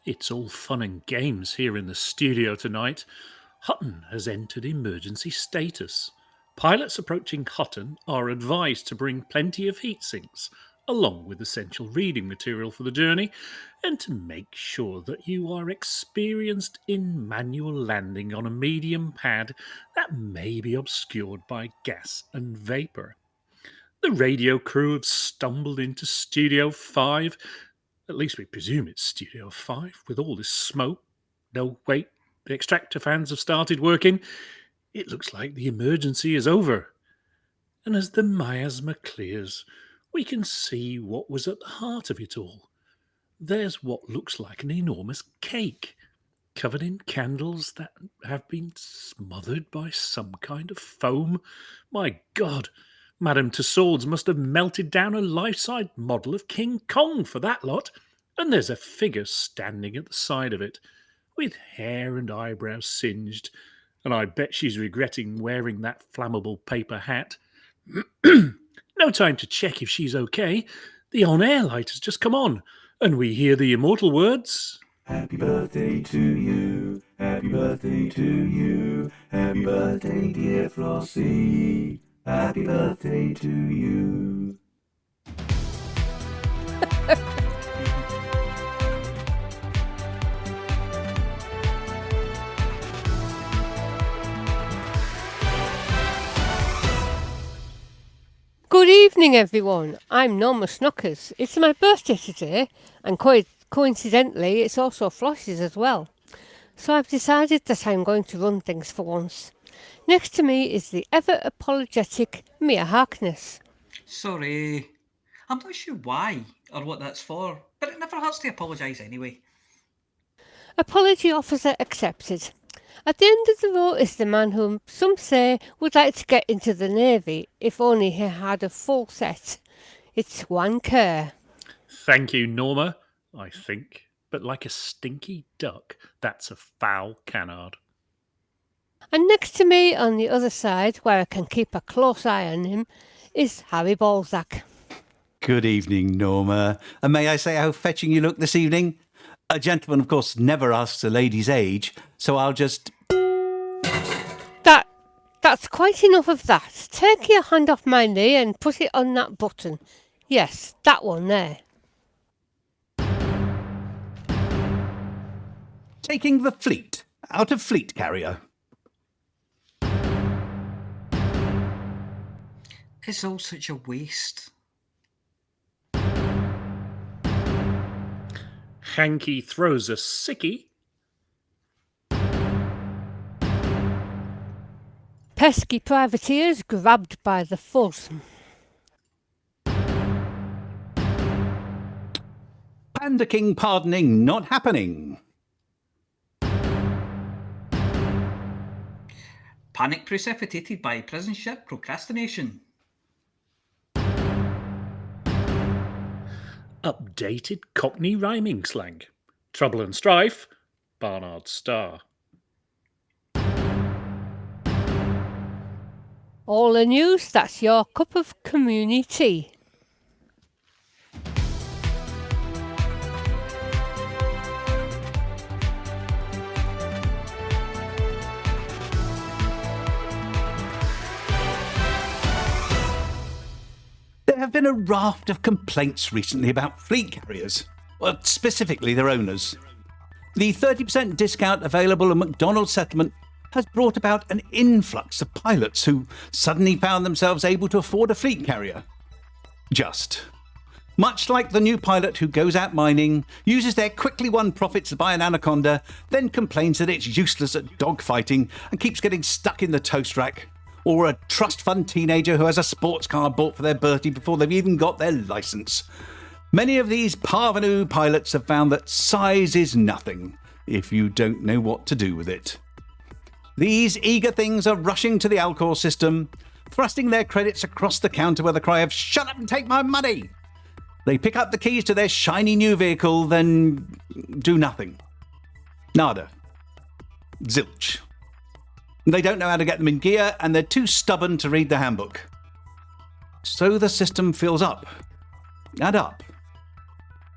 It's all fun and games here in the studio tonight. Hutton has entered emergency status. Pilots approaching Hutton are advised to bring plenty of heat sinks, along with essential reading material for the journey, and to make sure that you are experienced in manual landing on a medium pad that may be obscured by gas and vapour. The radio crew have stumbled into Studio 5. At least we presume it's Studio 5, with all this smoke. No, wait, the extractor fans have started working. It looks like the emergency is over. And as the miasma clears, we can see what was at the heart of it all. There's what looks like an enormous cake, covered in candles that have been smothered by some kind of foam. My God, Madame Tussauds must have melted down a life-size model of King Kong for that lot. And there's a figure standing at the side of it, with hair and eyebrows singed, and I bet she's regretting wearing that flammable paper hat. No time to check if she's okay. The on-air light has just come on, and we hear the immortal words... Happy birthday to you, happy birthday to you, happy birthday dear Flossy, happy birthday to you. Good evening, everyone. I'm Norma Snookers. It's my birthday today, and coincidentally, it's also Flossy's as well. So I've decided that I'm going to run things for once. Next to me is the ever-apologetic Mia Harkness. Sorry. I'm not sure why or what that's for, but it never hurts to apologise anyway. Apology officer accepted. At the end of the row is the man whom some say would like to get into the Navy if only he had a full set. It's Juan Kerr. Thank you, Norma, I think. But like a stinky duck, that's a foul canard. And next to me on the other side, where I can keep a close eye on him, is Harry Balzac. Good evening, Norma. And may I say how fetching you look this evening? A gentleman, of course, never asks a lady's age, so I'll just... That's quite enough of that. Take your hand off my knee and put it on that button. Yes, that one there. Taking the fleet out of fleet carrier. It's all such a waste. Hanky throws a sickie. Pesky privateers grabbed by the fuzz. Panda King pardoning not happening. Panic precipitated by prison ship procrastination. Updated Cockney rhyming slang. Trouble and strife. Barnard Star. All the news, that's your cup of community. There have been a raft of complaints recently about fleet carriers, well, specifically their owners. The 30% discount available at McDonald's settlement has brought about an influx of pilots who suddenly found themselves able to afford a fleet carrier. Just. Much like the new pilot who goes out mining, uses their quickly won profits to buy an Anaconda, then complains that it's useless at dogfighting and keeps getting stuck in the toast rack. Or a trust fund teenager who has a sports car bought for their birthday before they've even got their licence. Many of these parvenu pilots have found that size is nothing if you don't know what to do with it. These eager things are rushing to the alcohol system, thrusting their credits across the counter with a cry of "Shut up and take my money!" They pick up the keys to their shiny new vehicle, then do nothing. Nada. Zilch. They don't know how to get them in gear, and they're too stubborn to read the handbook. So the system fills up. And up.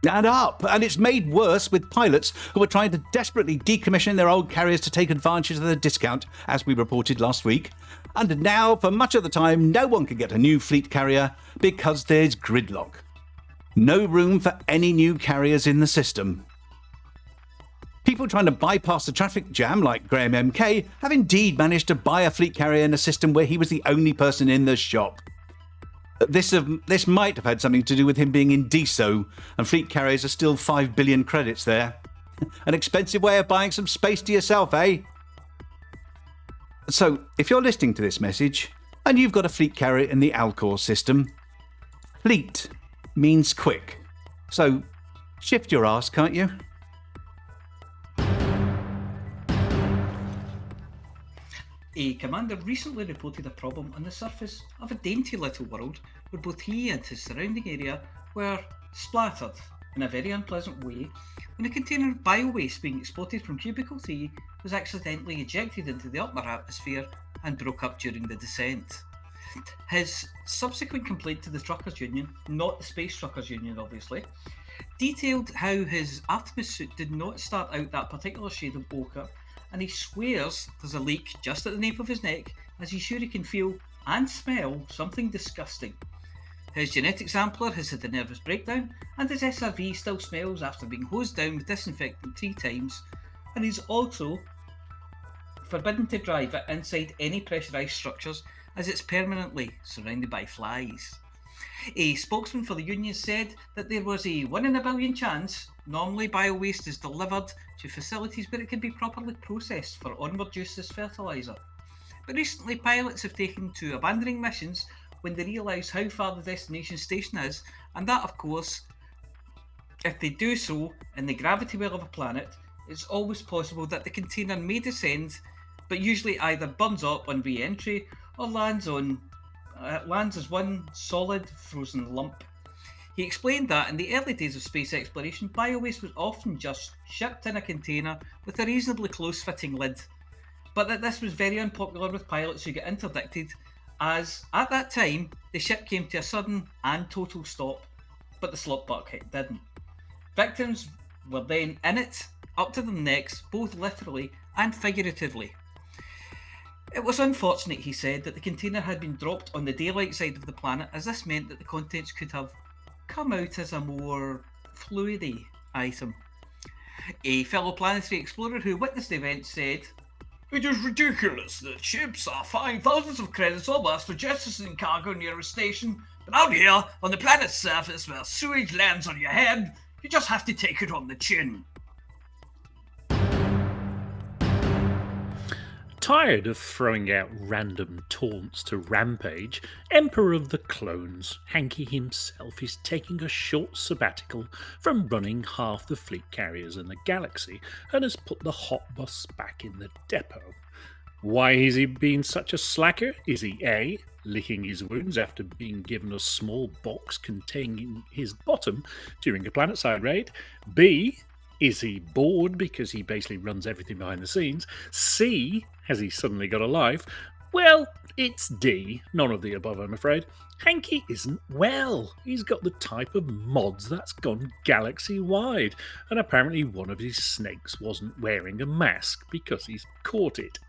And up, and it's made worse with pilots who are trying to desperately decommission their old carriers to take advantage of the discount, as we reported last week. And now, for much of the time, no one can get a new fleet carrier because there's gridlock. No room for any new carriers in the system. People trying to bypass the traffic jam, like Graham MK, have indeed managed to buy a fleet carrier in a system where he was the only person in the shop. This might have had something to do with him being in DSO, and fleet carriers are still 5 billion credits there. An expensive way of buying some space to yourself, eh? So, if you're listening to this message, and you've got a fleet carrier in the Alcor system, fleet means quick. So, shift your ass, can't you? A commander recently reported a problem on the surface of a dainty little world where both he and his surrounding area were splattered in a very unpleasant way when a container of bio-waste being exported from Cubicle 3 was accidentally ejected into the upper atmosphere and broke up during the descent. His subsequent complaint to the Truckers Union, not the Space Truckers Union obviously, detailed how his Artemis suit did not start out that particular shade of ochre, and he swears there's a leak just at the nape of his neck, as he's sure he can feel and smell something disgusting. His genetic sampler has had a nervous breakdown, and his SRV still smells after being hosed down with disinfectant 3 times, and he's also forbidden to drive it inside any pressurised structures as it's permanently surrounded by flies. A spokesman for the union said that there was a 1 in a billion chance normally bio-waste is delivered to facilities where it can be properly processed for onward use as fertiliser. But recently pilots have taken to abandoning missions when they realise how far the destination station is, and that of course, if they do so in the gravity well of a planet, it's always possible that the container may descend, but usually either burns up on re-entry or lands as one solid frozen lump. He explained that in the early days of space exploration, bio-waste was often just shipped in a container with a reasonably close-fitting lid, but that this was very unpopular with pilots who got interdicted, as at that time the ship came to a sudden and total stop, but the slot bucket didn't. Victims were then in it, up to their necks, both literally and figuratively. It was unfortunate, he said, that the container had been dropped on the daylight side of the planet, as this meant that the contents could have come out as a more fluidy item. A fellow planetary explorer who witnessed the event said, "It is ridiculous that ships are fined thousands of credits or less for jettisoning cargo near a station, but out here, on the planet's surface where sewage lands on your head, you just have to take it on the chin." Tired of throwing out random taunts to Rampage, Emperor of the Clones, Hanky himself is taking a short sabbatical from running half the fleet carriers in the galaxy and has put the hot bus back in the depot. Why is he being such a slacker? Is he A, licking his wounds after being given a small box containing his bottom during a planetside raid? B, is he bored because he basically runs everything behind the scenes? C, has he suddenly got a life? Well, it's D, none of the above, I'm afraid. Hanky isn't well. He's got the type of mods that's gone galaxy-wide, and apparently one of his snakes wasn't wearing a mask because he's caught it.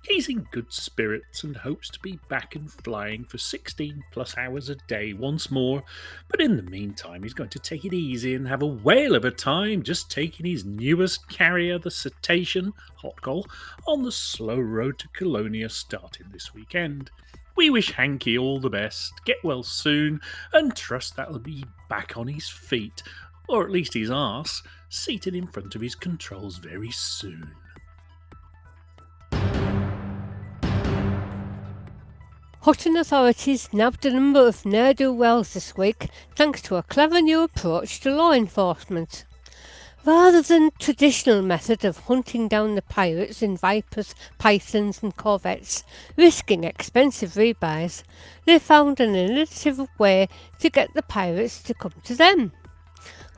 He's in good spirits and hopes to be back and flying for 16 plus hours a day once more, but in the meantime he's going to take it easy and have a whale of a time just taking his newest carrier, the Cetacean, hot goal, on the slow road to Colonia starting this weekend. We wish Hanky all the best, get well soon, and trust that he'll be back on his feet, or at least his arse, seated in front of his controls very soon. Hutton authorities nabbed a number of ne'er-do-wells this week thanks to a clever new approach to law enforcement. Rather than traditional method of hunting down the pirates in Vipers, Pythons and Corvettes, risking expensive rebuys, they found an innovative way to get the pirates to come to them.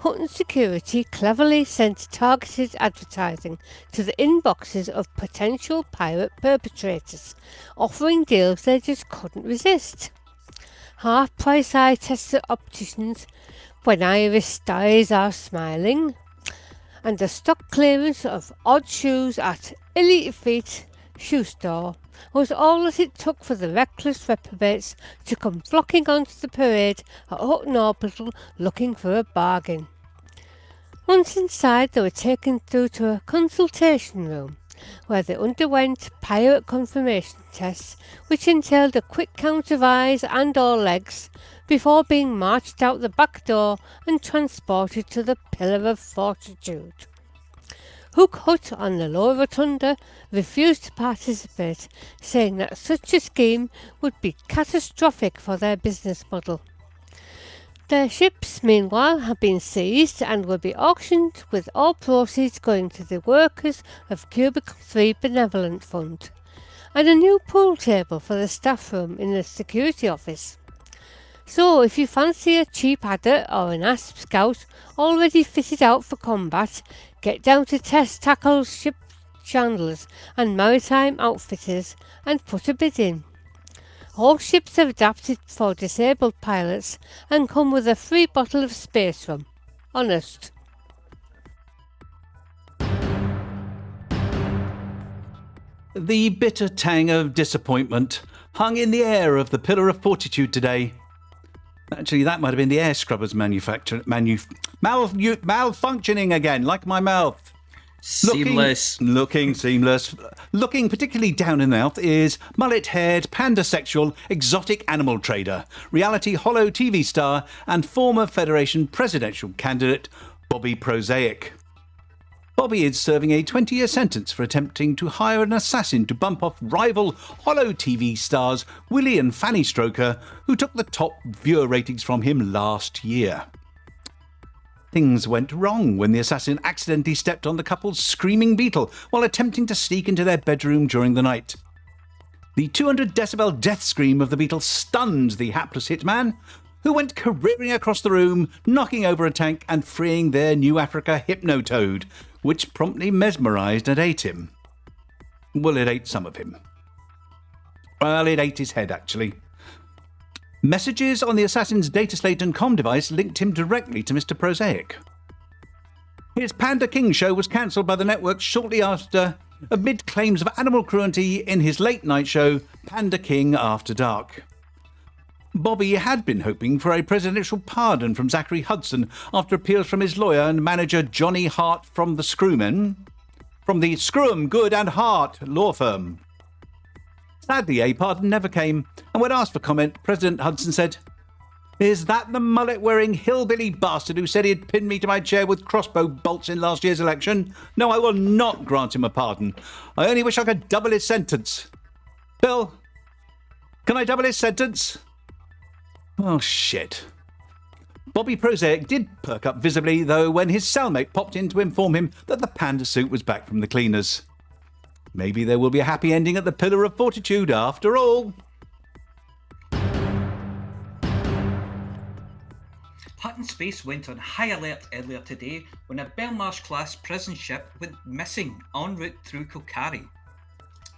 Hutton Security cleverly sent targeted advertising to the inboxes of potential pirate perpetrators, offering deals they just couldn't resist. Half-price eye-tester opticians when Irish styes are smiling, and the stock clearance of odd shoes at Elite Feet shoe store was all that it took for the reckless reprobates to come flocking onto the parade at Hutton Orbital looking for a bargain. Once inside, they were taken through to a consultation room, where they underwent pirate confirmation tests, which entailed a quick count of eyes and or legs, before being marched out the back door and transported to the Pillar of Fortitude. Hook Hut on the Lower Rotunda refused to participate, saying that such a scheme would be catastrophic for their business model. Their ships, meanwhile, have been seized and will be auctioned, with all proceeds going to the workers of Cubicle 3 Benevolent Fund, and a new pool table for the staff room in the security office. So if you fancy a cheap adder or an asp scout already fitted out for combat, get down to Test Tackle's ship chandlers and maritime outfitters and put a bid in. All ships are adapted for disabled pilots and come with a free bottle of space rum. Honest. The bitter tang of disappointment hung in the air of the Pillar of Fortitude today. Actually, that might have been the air scrubbers malfunctioning again, like my mouth. Seamless. Looking seamless. Looking particularly down in the mouth is mullet-haired, panda-sexual, exotic animal trader, reality hollow TV star and former Federation presidential candidate Bobby Prosaic. Bobby is serving a 20-year sentence for attempting to hire an assassin to bump off rival hollow TV stars Willie and Fanny Stroker, who took the top viewer ratings from him last year. Things went wrong when the assassin accidentally stepped on the couple's screaming beetle while attempting to sneak into their bedroom during the night. The 200-decibel death scream of the beetle stunned the hapless hitman, who went careering across the room, knocking over a tank and freeing their New Africa Hypnotoad, which promptly mesmerised and ate him. Well, it ate some of him. Well, it ate his head, actually. Messages on the assassin's data slate and comm device linked him directly to Mr. Prosaic. His Panda King show was cancelled by the network shortly after, amid claims of animal cruelty in his late-night show, Panda King After Dark. Bobby had been hoping for a presidential pardon from Zachary Hudson after appeals from his lawyer and manager Johnny Hart from the Screw 'Em Good and Hart law firm. Sadly, a pardon never came, and when asked for comment, President Hudson said, "Is that the mullet-wearing hillbilly bastard who said he'd pin me to my chair with crossbow bolts in last year's election? No, I will not grant him a pardon. I only wish I could double his sentence. Bill, can I double his sentence?" Oh, shit. Bobby Prosaic did perk up visibly, though, when his cellmate popped in to inform him that the panda suit was back from the cleaners. Maybe there will be a happy ending at the Pillar of Fortitude after all. Hutton Space went on high alert earlier today when a Belmarsh-class prison ship went missing en route through Kilcarry.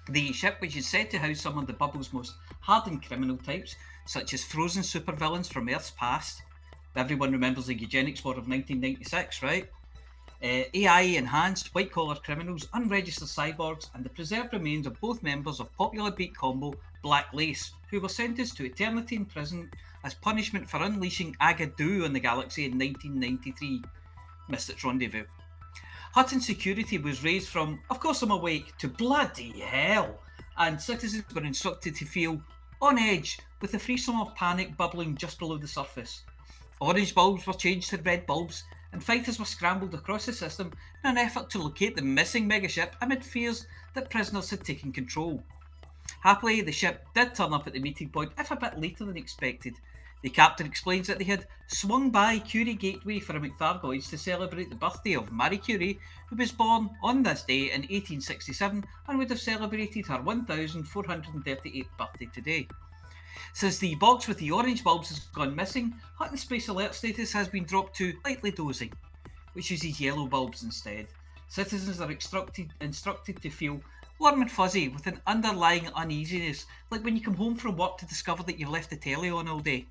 The ship, which is said to house some of the bubble's most hardened criminal types, such as frozen supervillains from Earth's past. Everyone remembers the eugenics war of 1996, right? AI-enhanced white-collar criminals, unregistered cyborgs, and the preserved remains of both members of popular beat combo Black Lace, who were sentenced to eternity in prison as punishment for unleashing Agadoo on the galaxy in 1993. Missed its rendezvous. Hutton security was raised from, of course I'm awake, to bloody hell, and citizens were instructed to feel on edge with the threesome of panic bubbling just below the surface. Orange bulbs were changed to red bulbs, and fighters were scrambled across the system in an effort to locate the missing megaship amid fears that prisoners had taken control. Happily, the ship did turn up at the meeting point, if a bit later than expected. The captain explains that they had swung by Curie Gateway for a McThargoids to celebrate the birthday of Marie Curie, who was born on this day in 1867 and would have celebrated her 1438th birthday today. Since the box with the orange bulbs has gone missing, Hutton Space alert status has been dropped to lightly dozing, which uses yellow bulbs instead. Citizens are instructed to feel warm and fuzzy with an underlying uneasiness, like when you come home from work to discover that you've left the telly on all day.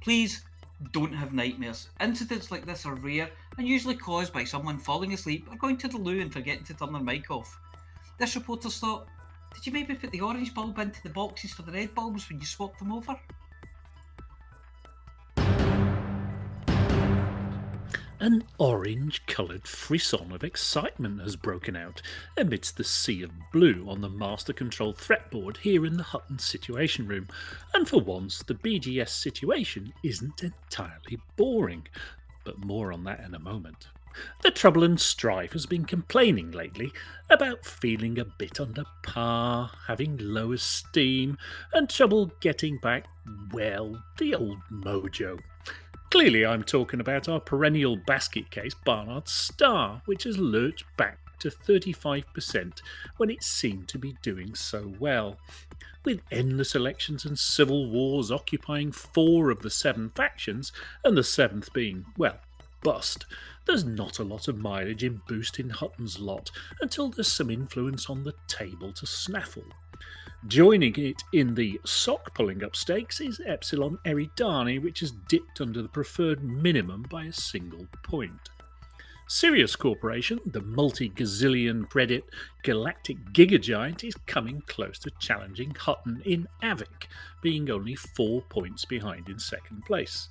Please don't have nightmares. Incidents like this are rare and usually caused by someone falling asleep or going to the loo and forgetting to turn their mic off. This reporter's thought, did you maybe put the orange bulb into the boxes for the red bulbs when you swapped them over? An orange-coloured frisson of excitement has broken out amidst the sea of blue on the master control fretboard here in the Hutton Situation Room, and for once the BGS situation isn't entirely boring, but more on that in a moment. The Trouble and Strife has been complaining lately about feeling a bit under par, having low esteem, and trouble getting back, well, the old mojo. Clearly, I'm talking about our perennial basket case Barnard's Star, which has lurched back to 35% when it seemed to be doing so well. With endless elections and civil wars occupying 4 of the 7 factions, and the 7th being, well, bust, there's not a lot of mileage in boosting Hutton's lot until there's some influence on the table to snaffle. Joining it in the sock pulling up stakes is Epsilon Eridani, which has dipped under the preferred minimum by a single point. Sirius Corporation, the multi-gazillion credit galactic gigagiant, is coming close to challenging Hutton in Avic, being only 4 points behind in second place.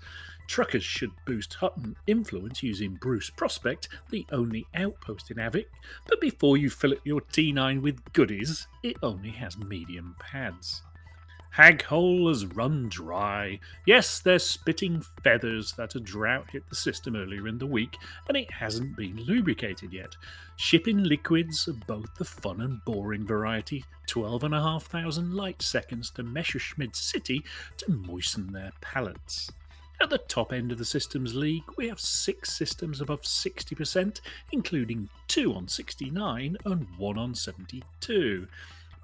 Truckers should boost Hutton influence using Bruce Prospect, the only outpost in Avic, but before you fill up your T9 with goodies, it only has medium pads. Haghole has run dry. Yes, they're spitting feathers that a drought hit the system earlier in the week, and it hasn't been lubricated yet. Shipping liquids of both the fun and boring variety, 12,500 light seconds to Messerschmitt City to moisten their palates. At the top end of the systems league, we have 6 systems above 60%, including 2 on 69 and 1 on 72.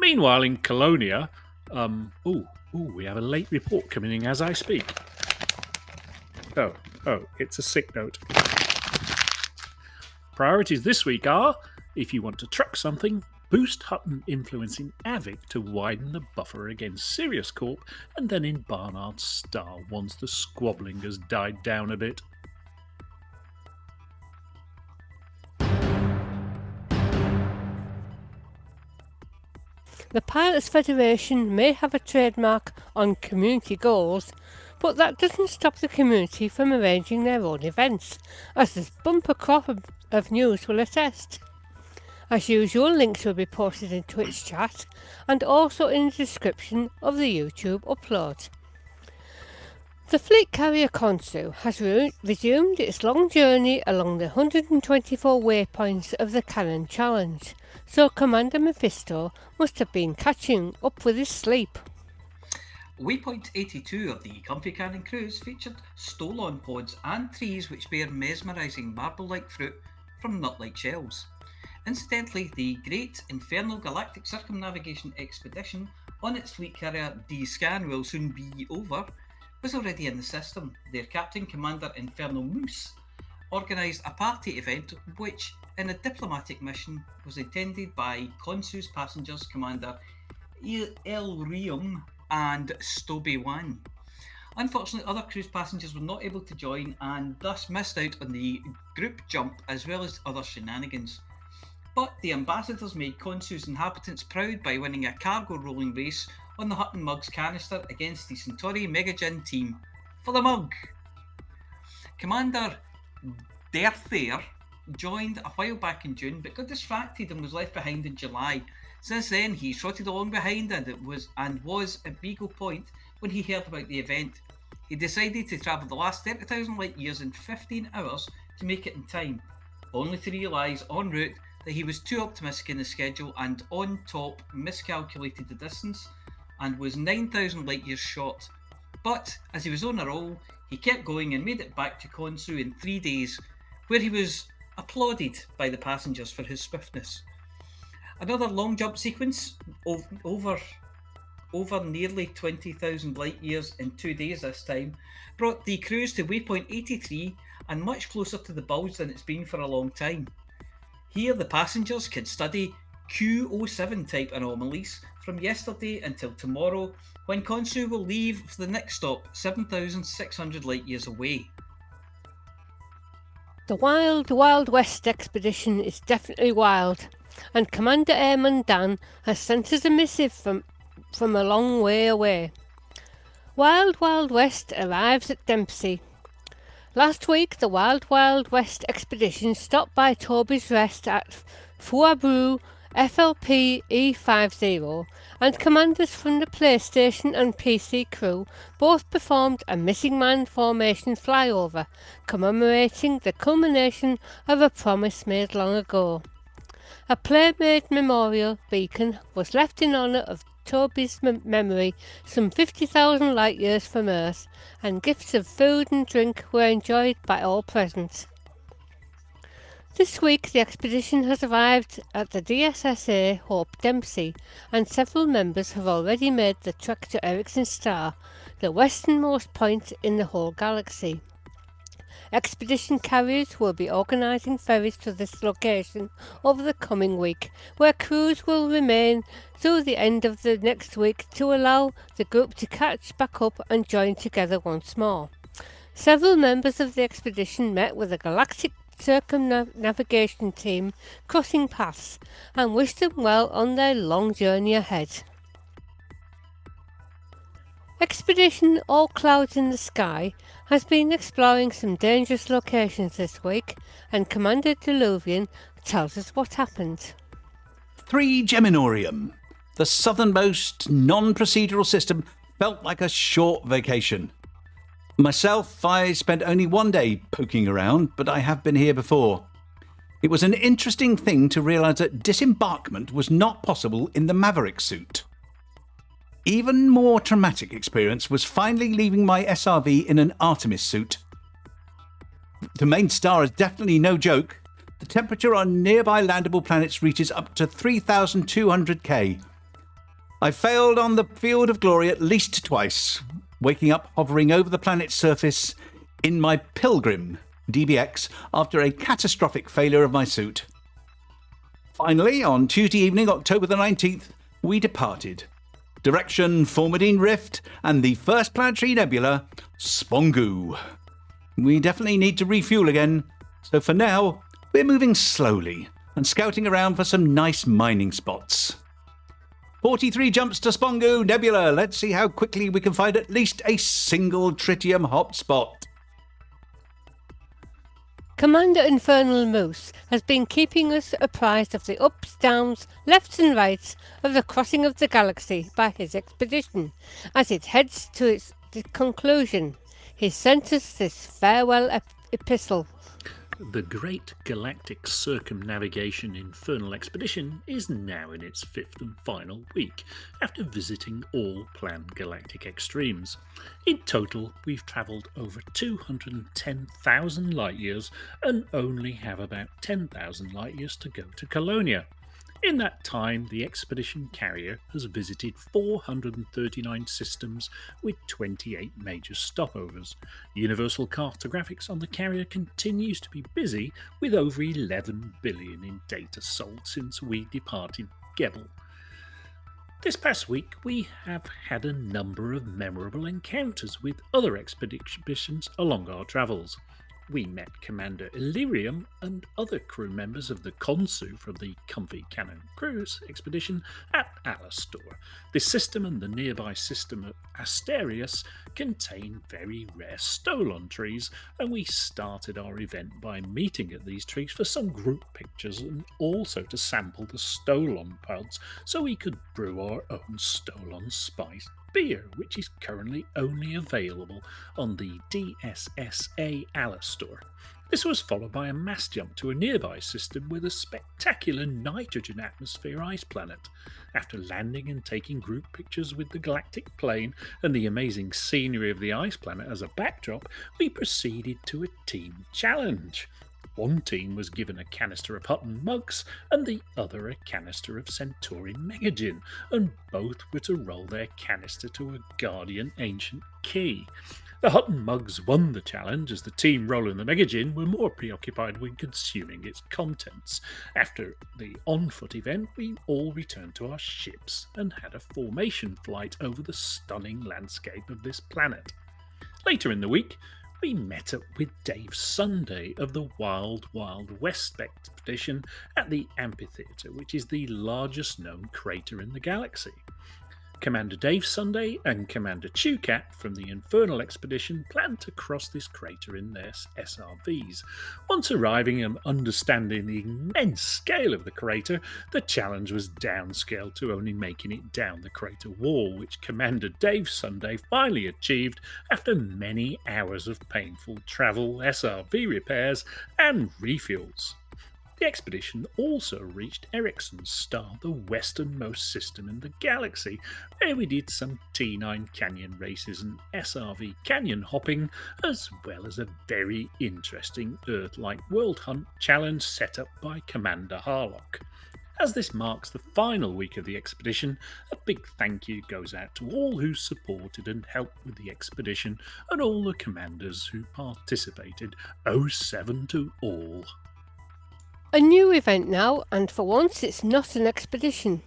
Meanwhile, in Colonia, we have a late report coming in as I speak. Oh, it's a sick note. Priorities this week are, if you want to truck something, boost Hutton influence in Avic to widen the buffer against Sirius Corp, and then in Barnard's Star once the squabbling has died down a bit. The Pilots Federation may have a trademark on community goals, but that doesn't stop the community from arranging their own events, as this bumper crop of news will attest. As usual, links will be posted in Twitch chat and also in the description of the YouTube upload. The fleet carrier Khonshu has resumed its long journey along the 124 waypoints of the Cannon Challenge, so Commander Mephisto must have been catching up with his sleep. Waypoint 82 of the Comfy Cannon cruise featured stole-on pods and trees which bear mesmerising marble-like fruit from nut-like shells. Incidentally, the Great Infernal Galactic Circumnavigation Expedition on its fleet carrier D-Scan will soon be over was already in the system. Their Captain Commander Infernal Moose organised a party event which, in a diplomatic mission, was attended by Khonshu's passengers Commander Elrium and Stoby Wan. Unfortunately, other cruise passengers were not able to join and thus missed out on the group jump as well as other shenanigans. But the ambassadors made Khonshu's inhabitants proud by winning a cargo rolling race on the Hutton Mugs canister against the Centauri Megagin team for the mug. Commander Derthair joined a while back in June but got distracted and was left behind in July. Since then, he trotted along behind and was at Beagle Point when he heard about the event. He decided to travel the last 30,000 light years in 15 hours to make it in time, only to realise en route that he was too optimistic in the schedule and on top miscalculated the distance and was 9,000 light years short. But as he was on a roll, he kept going and made it back to Khonshu in 3 days, where he was applauded by the passengers for his swiftness. Another long jump sequence over nearly 20,000 light years in 2 days this time brought the cruise to waypoint 83 and much closer to the bulge than it's been for a long time. Here the passengers can study Q07 type anomalies from yesterday until tomorrow, when Khonsu will leave for the next stop 7,600 light years away. The Wild Wild West expedition is definitely wild, and Commander Airman Dan has sent us a missive from a long way away. Wild Wild West arrives at Dempsey. Last week, the Wild Wild West expedition stopped by Toby's Rest at Fuabru FLP E50, and commanders from the PlayStation and PC crew both performed a missing man formation flyover, commemorating the culmination of a promise made long ago. A Playmade memorial beacon was left in honour of Toby's memory some 50,000 light years from Earth, and gifts of food and drink were enjoyed by all present. This week the expedition has arrived at the DSSA Hope Dempsey, and several members have already made the trek to Ericsson Star, the westernmost point in the whole galaxy. Expedition carriers will be organising ferries to this location over the coming week, where crews will remain through the end of the next week to allow the group to catch back up and join together once more. Several members of the expedition met with the Galactic Circumnavigation team crossing paths and wished them well on their long journey ahead. Expedition All Clouds in the Sky has been exploring some dangerous locations this week, and Commander Deluvian tells us what happened. 3 Geminorium. The southernmost non-procedural system felt like a short vacation. Myself, I spent only 1 day poking around, but I have been here before. It was an interesting thing to realise that disembarkment was not possible in the Maverick suit. Even more traumatic experience was finally leaving my SRV in an Artemis suit. The main star is definitely no joke. The temperature on nearby landable planets reaches up to 3,200 K. I failed on the field of glory at least twice, waking up hovering over the planet's surface in my Pilgrim DBX after a catastrophic failure of my suit. Finally, on Tuesday evening, October the 19th, we departed. Direction Formidine Rift and the first planetary nebula, Spongu. We definitely need to refuel again, so for now, we're moving slowly and scouting around for some nice mining spots. 43 jumps to Spongu Nebula. Let's see how quickly we can find at least a single tritium hotspot. Commander Infernal Moose has been keeping us apprised of the ups, downs, lefts and rights of the crossing of the galaxy by his expedition. As it heads to its conclusion, he sent us this farewell epistle. The Great Galactic Circumnavigation Infernal Expedition is now in its 5th and final week, after visiting all planned galactic extremes. In total, we've travelled over 210,000 light years and only have about 10,000 light years to go to Colonia. In that time, the expedition carrier has visited 439 systems with 28 major stopovers. Universal cartographics on the carrier continues to be busy, with over 11 billion in data sold since we departed Gebel. This past week, we have had a number of memorable encounters with other expeditions along our travels. We met Commander Illyrium and other crew members of the Khonsu from the Comfy Cannon Cruise expedition at Alastor. This system and the nearby system of Asterius contain very rare Stolon trees, and we started our event by meeting at these trees for some group pictures and also to sample the Stolon pods so we could brew our own Stolon spiced beer, which is currently only available on the DSSA Alastor. This was followed by a mass jump to a nearby system with a spectacular nitrogen atmosphere ice planet. After landing and taking group pictures with the galactic plane and the amazing scenery of the ice planet as a backdrop, we proceeded to a team challenge. One team was given a canister of Hutton mugs and the other a canister of Centauri Megagin, and both were to roll their canister to a Guardian Ancient Key. The Hutton mugs won the challenge as the team rolling the Megagin were more preoccupied with consuming its contents. After the on-foot event, we all returned to our ships and had a formation flight over the stunning landscape of this planet. Later in the week, we met up with Dave Sunday of the Wild Wild West expedition at the Amphitheatre, which is the largest known crater in the galaxy. Commander Dave Sunday and Commander Chewcat from the Infernal Expedition planned to cross this crater in their SRVs. Once arriving and understanding the immense scale of the crater, the challenge was downscaled to only making it down the crater wall, which Commander Dave Sunday finally achieved after many hours of painful travel, SRV repairs, and refuels. The expedition also reached Ericsson's star, the westernmost system in the galaxy, where we did some T9 canyon races and SRV canyon hopping, as well as a very interesting Earth-like world hunt challenge set up by Commander Harlock. As this marks the final week of the expedition, a big thank you goes out to all who supported and helped with the expedition and all the commanders who participated. 07 to all. A new event now, and for once it's not an expedition.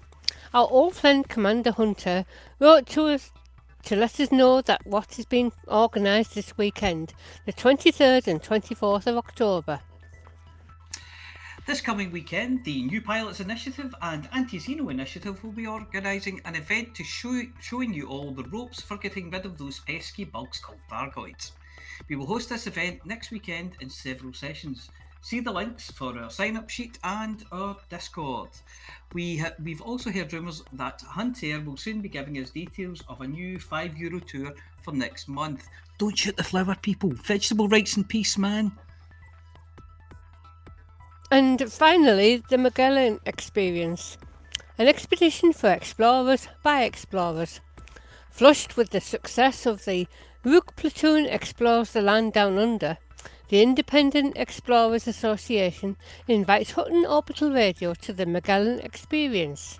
Our old friend Commander Hunter wrote to us to let us know that what is being organised this weekend, the 23rd and 24th of October. This coming weekend, the New Pilots Initiative and Anti-Xeno Initiative will be organising an event to showing you all the ropes for getting rid of those pesky bugs called Thargoids. We will host this event next weekend in several sessions. See the links for our sign-up sheet and our Discord. We've also heard rumours that Hunter will soon be giving us details of a new €5 tour for next month. Don't shoot the flower, people. Vegetable rights and peace, man. And finally, the Magellan Experience. An expedition for explorers by explorers. Flushed with the success of the Rook Platoon Explores the Land Down Under, the Independent Explorers Association invites Hutton Orbital Radio to the Magellan Experience,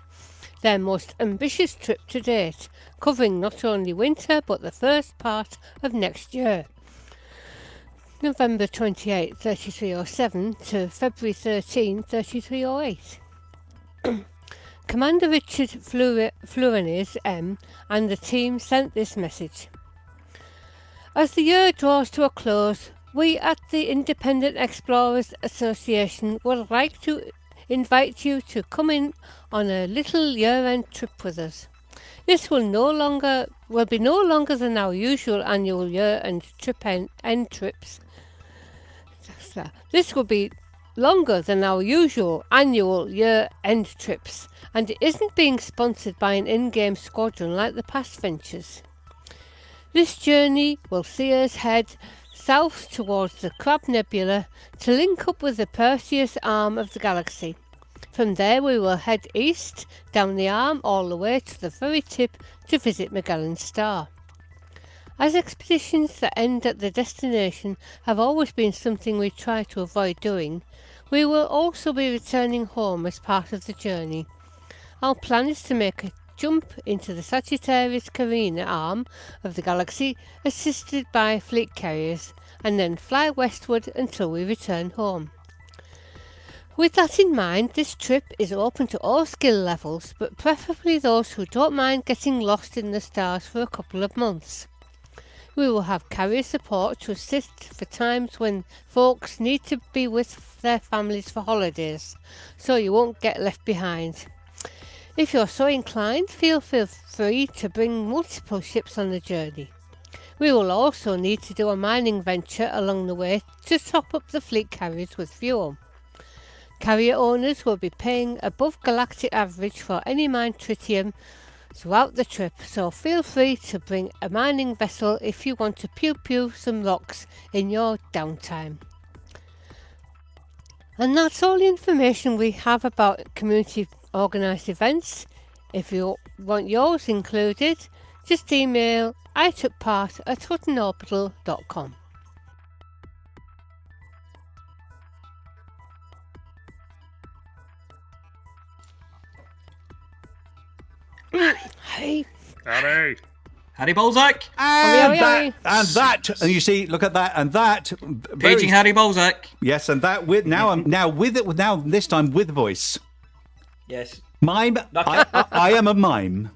their most ambitious trip to date, covering not only winter but the first part of next year, November 28, 3307 to February 13, 3308. Commander Richard Flurenes M and the team sent this message. As the year draws to a close, we at the Independent Explorers Association would like to invite you to come in on a little year-end trip with us. This will be no longer than our usual annual year-end end trips. This will be longer than our usual annual year-end trips, and it isn't being sponsored by an in-game squadron like the past ventures. This journey will see us head south towards the Crab Nebula to link up with the Perseus arm of the galaxy. From there we will head east, down the arm all the way to the very tip to visit Magellan's star. As expeditions that end at the destination have always been something we try to avoid doing, we will also be returning home as part of the journey. Our plan is to make a jump into the Sagittarius Carina arm of the galaxy, assisted by fleet carriers, and then fly westward until we return home. With that in mind, this trip is open to all skill levels, but preferably those who don't mind getting lost in the stars for a couple of months. We will have carrier support to assist for times when folks need to be with their families for holidays, so you won't get left behind. If you're so inclined, feel free to bring multiple ships on the journey. We will also need to do a mining venture along the way to top up the fleet carriers with fuel. Carrier owners will be paying above galactic average for any mined tritium throughout the trip, so feel free to bring a mining vessel if you want to pew some rocks in your downtime. And that's all the information we have about community organised events. If you want yours included, just email itookpart@huttonorbital.com. Hey. Harry. Harry Balzac. Hurry. And you see, look at that, and that. Paging Harry Balzac. Yes, and that with now this time with voice. Yes. Mime. I am a mime.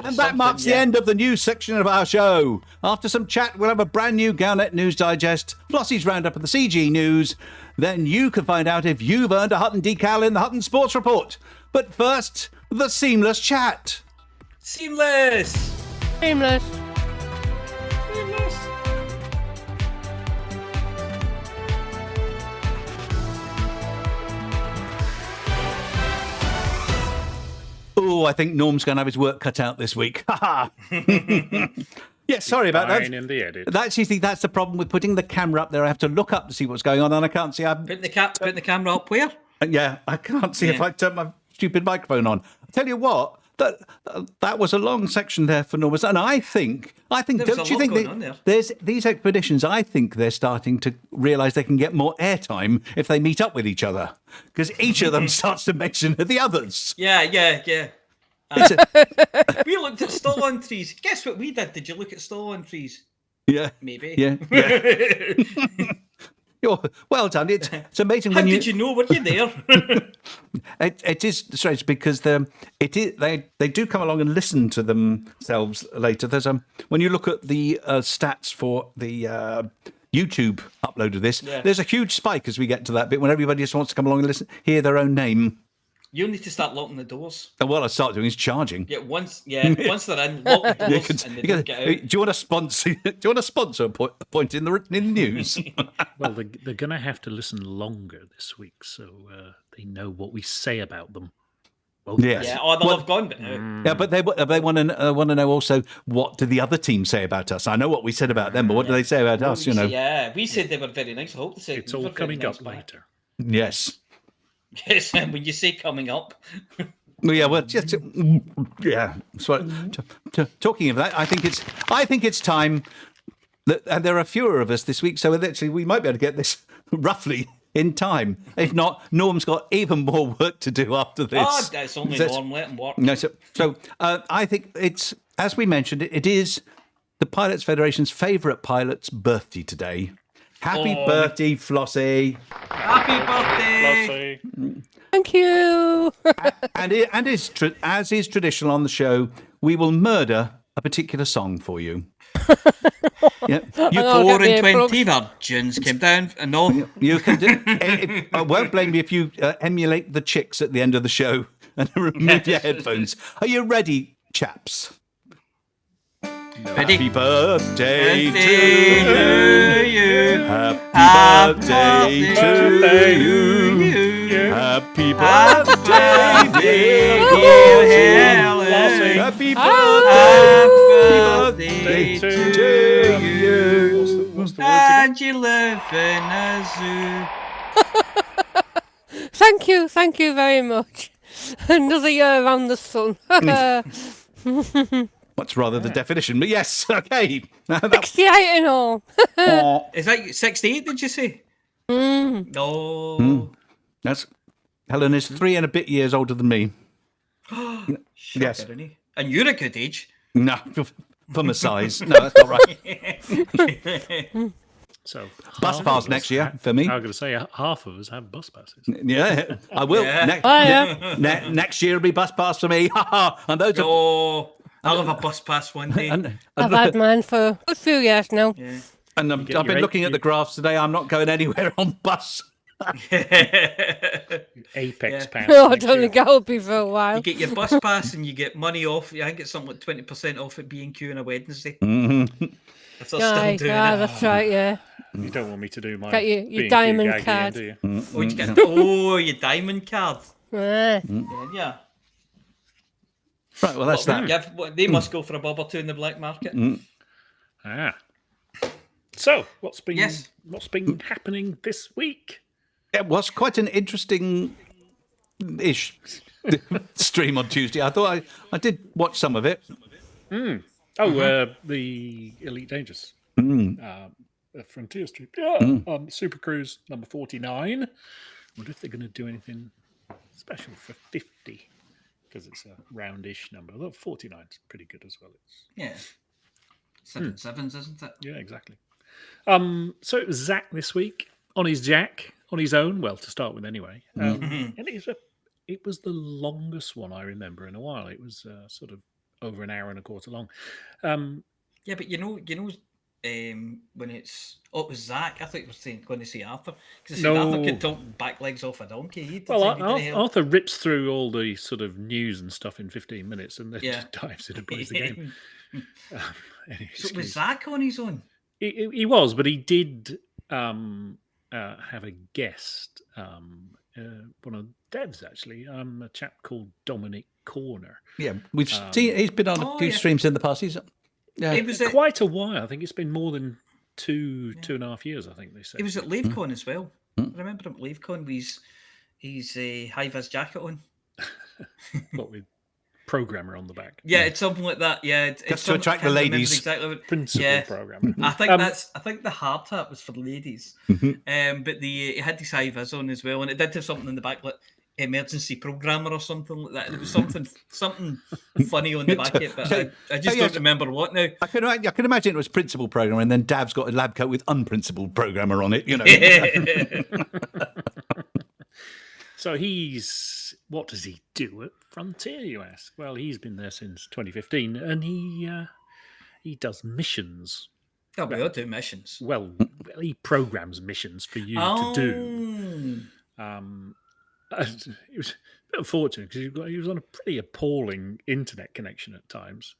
And that marks the end of the news section of our show. After some chat, we'll have a brand new Galnet News Digest, Flossy's Roundup of the CG News. Then you can find out if you've earned a Hutton decal in the Hutton Sports Report. But first, the Seamless Chat. Seamless. Seamless. Oh, I think Norm's going to have his work cut out this week. Yeah, sorry about that. In the edit. That's the problem with putting the camera up there. I have to look up to see what's going on, and I can't see. Putting the camera up where? Yeah, I can't see if I turn my stupid microphone on. I tell you what, that was a long section there for Norm, and I think. Don't you think there's these expeditions? I think they're starting to realise they can get more airtime if they meet up with each other, because each of them starts to mention the others. Yeah. We looked at stall-on trees. Guess what we did? Did you look at stall-on trees? Yeah. Maybe. Yeah. Well done. It's amazing. How did you know? Were you there? It is strange because they do come along and listen to themselves later. There's when you look at the stats for the YouTube upload of this, there's a huge spike as we get to that bit when everybody just wants to come along and listen, hear their own name. You need to start locking the doors. And what I start doing is charging. Yeah, once they're in, lock the doors and they don't get out. Do you want to sponsor? Do you want to sponsor a point in the news? Well, they're going to have to listen longer this week, so they know what we say about them. Well, yes. Yeah, they'll have gone, but now. Yeah, but they want to know also what do the other teams say about us. I know what we said about them, but what do they say about us? Yeah, we said they were very nice. I hope they said it's all coming up later. Yes. Yes, and when you say coming up. Yeah, well, So, talking of that, I think it's time that, and there are fewer of us this week, so actually we might be able to get this roughly in time. If not, Norm's got even more work to do after this. Oh, that's only Norm. Let him work. No, so I think it's, as we mentioned, it is the Pilots Federation's favourite pilot's birthday today. Happy birthday, Flossy! Happy birthday! Flossy. Thank you. As is traditional on the show, we will murder a particular song for you. Yeah. You 4 and 20 virgins came down and no. You can do. I won't blame you if you emulate the chicks at the end of the show and remove your headphones. Are you ready, chaps? Ready? Happy birthday to you. Happy birthday to you. Happy birthday, dear Helen. Happy birthday to you. What's the words And you live in a zoo. Thank you very much. Another year around the sun. What's rather the definition, but yes, okay. 68 and all. Is that 68, did you say? No. That's Helen is 3 and a bit years older than me. Yes. And you're a good age. No, for my size. No, that's not right. So Bus pass next year for me. I was going to say half of us have bus passes. Yeah, I will. Yeah. Next year will be bus pass for me. And those are. I'll have a bus pass one day. I've had mine for a good few years now. Yeah. And I've been looking at the graphs today. I'm not going anywhere on bus. Apex pass. No, I don't think I'll be for a while. You get your bus pass and you get money off. I think it's something like 20% off at B&Q on a Wednesday. Mm-hmm. If they're still doing it. That's right, yeah. You don't want me to do my Get your B&Q diamond gag card. again, do you? What'd you get? Oh, your diamond card. Yeah. Yeah. Right, well, that's that. Yeah, they must go for a bob or two in the black market. Ah. So, what's been Yes. happening this week? It was quite an interesting-ish stream on Tuesday. I thought I did watch some of it. The Elite Dangerous. Frontier Street. Yeah. Super Cruise number 49. Wonder if they're going to do anything special for 50. because it's a roundish number. Although 49 is pretty good as well. Yeah. 7 sevens, isn't it? Yeah, exactly. So it was Zach this week on his jack, on his own. Well, to start with, anyway. And it was the longest one I remember in a while. It was sort of over an hour and a quarter long. Yeah, but you know, when it's it was Zach. I thought you were going to say Arthur, because Arthur could talk back legs off a donkey. Arthur rips through all the sort of news and stuff in 15 minutes, and then just dives in and plays the game. So was Zach on his own? He was, but he did have a guest, one of Dev's actually, a chap called Dominic Corner. Yeah, we've seen he's been on a few streams in the past. It was quite a while. I think it's been more than two and a half years, I think they said. He was at LaveCon as well. I remember him at LaveCon with his high-vis jacket on. What, with programmer on the back? Yeah, it's something like that. Yeah, just to attract the ladies. Exactly. Principal programmer. I think the hard hat was for the ladies, but it had his high-vis on as well, and it did have something in the back like emergency programmer or something like that. There was something funny on the back of it, but I just don't remember what now. I can imagine it was principal programmer, and then Dav's got a lab coat with unprincipled programmer on it. You know. So what does he do at Frontier, you ask? Well, he's been there since 2015, and he does missions. Oh, we all do missions. Well, he programs missions for you to do. It was a bit unfortunate because he was on a pretty appalling internet connection at times.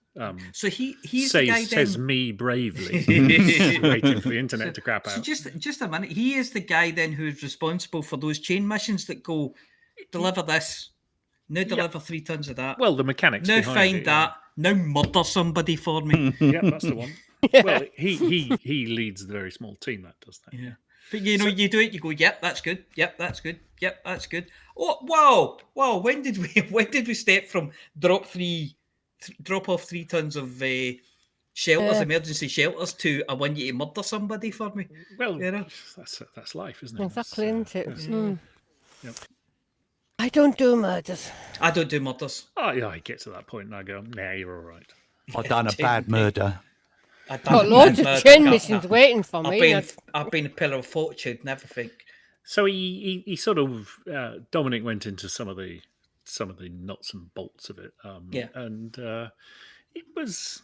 So he's the guy says me bravely, waiting for the internet to crap out. So just a minute, he is the guy then who's responsible for those chain missions that go deliver this, now deliver 3 tons of that. Well, the mechanics. Now find that. Now murder somebody for me. Yeah, that's the one. Well, he leads the very small team that does that. Yeah. But you do it. You go, yep, that's good. Yep, that's good. Yep, that's good. Oh, wow! When did we step from drop off 3 tons of shelters, emergency shelters, to I want you to murder somebody for me? Well, that's life, isn't it? Exactly, isn't it? Yep. I don't do murders. I don't do murders. Oh yeah, I get to that point and I go, nah, you're all right. I've done a bad murder. I've got loads of chain missions waiting for me. I've been a pillar of fortune and everything. So he sort of Dominic went into some of the nuts and bolts of it. And it was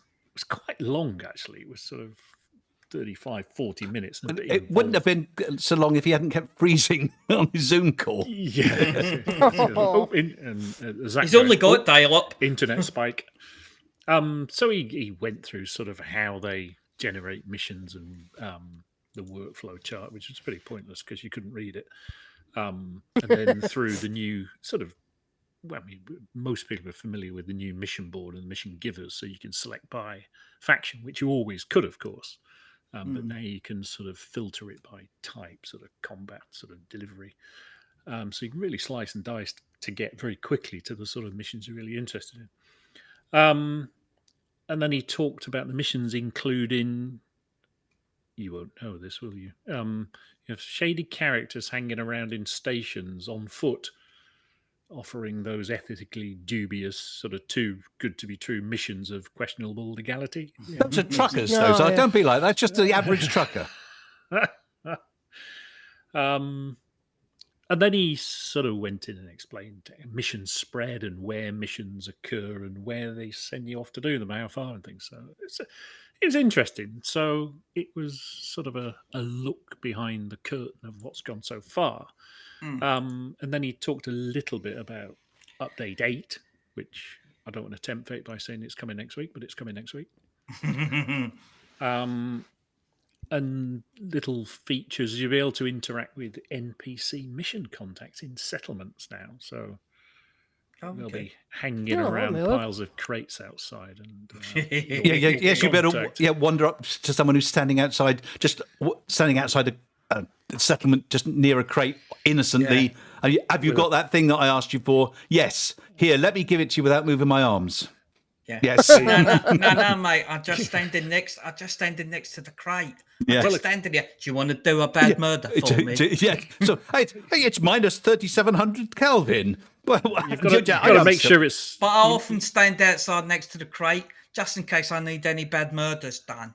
quite long actually. It was sort of 35, 40 minutes. It wouldn't have been so long if he hadn't kept freezing on his Zoom call. Yeah. He's only got dial-up. Internet spike. So he went through sort of how they generate missions and the workflow chart, which was pretty pointless because you couldn't read it. And then through the new sort of, well, I mean, most people are familiar with the new mission board and mission givers, so you can select by faction, which you always could, of course. But now you can sort of filter it by type, sort of combat, sort of delivery. So you can really slice and dice to get very quickly to the sort of missions you're really interested in. And then he talked about the missions including, you won't know this, will you? You have shady characters hanging around in stations on foot, offering those ethically dubious, sort of too good to be true missions of questionable legality. Those are truckers, those are. Don't be like that. Just the average trucker. And then he sort of went in and explained mission spread and where missions occur and where they send you off to do them, how far and things. So it was interesting. So it was sort of a look behind the curtain of what's gone so far. And then he talked a little bit about Update 8, which I don't want to tempt fate by saying it's coming next week, but it's coming next week. And little features, you'll be able to interact with NPC mission contacts in settlements now. So they'll be hanging around piles of crates outside. And yes, you better wander up to someone who's standing outside a settlement just near a crate innocently. Have you got that thing that I asked you for? Yes. Here, let me give it to you without moving my arms. Yeah. Yes. No, mate. I'm just standing next to the crate. Yeah. I'm just standing here. Do you want to do a bad murder for me? Yeah. So, hey, it's minus 3,700 Kelvin. Well, You've got to make sure it's. But I often stand outside next to the crate just in case I need any bad murders done.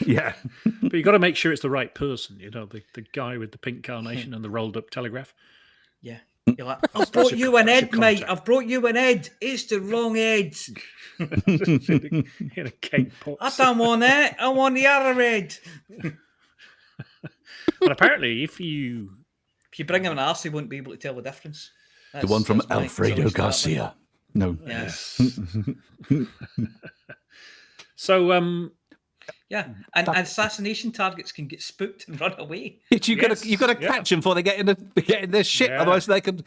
Yeah. But you've got to make sure it's the right person. You know, the guy with the pink carnation and the rolled up telegraph. Yeah. You're like, I've brought you an head, mate. I've brought you an head. It's the wrong head. In a cake pot. I don't want that. I want the other head. But apparently, if you bring him an arse, he won't be able to tell the difference. The one from Alfredo Garcia. No. Yes. So, yeah, and assassination targets can get spooked and run away. You've got to catch them before they get in their shit. Yeah. Otherwise, they can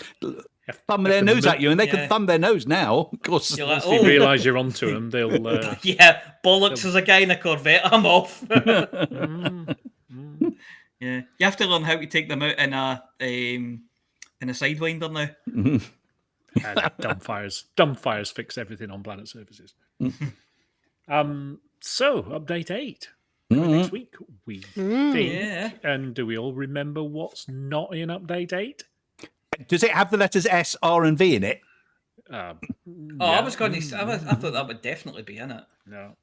thumb their nose at you, and they can thumb their nose now. Of course. You're like, if you realise you're onto them, they'll. Yeah, bollocks as a guy in a Corvette. I'm off. Yeah, you have to learn how to take them out in a sidewinder now. Dumbfires fix everything on planet surfaces. So update 8 next week, we think. Yeah. And do we all remember what's not in update 8? Does it have the letters S, R, and V in it? I was going to. I thought that would definitely be in it. No.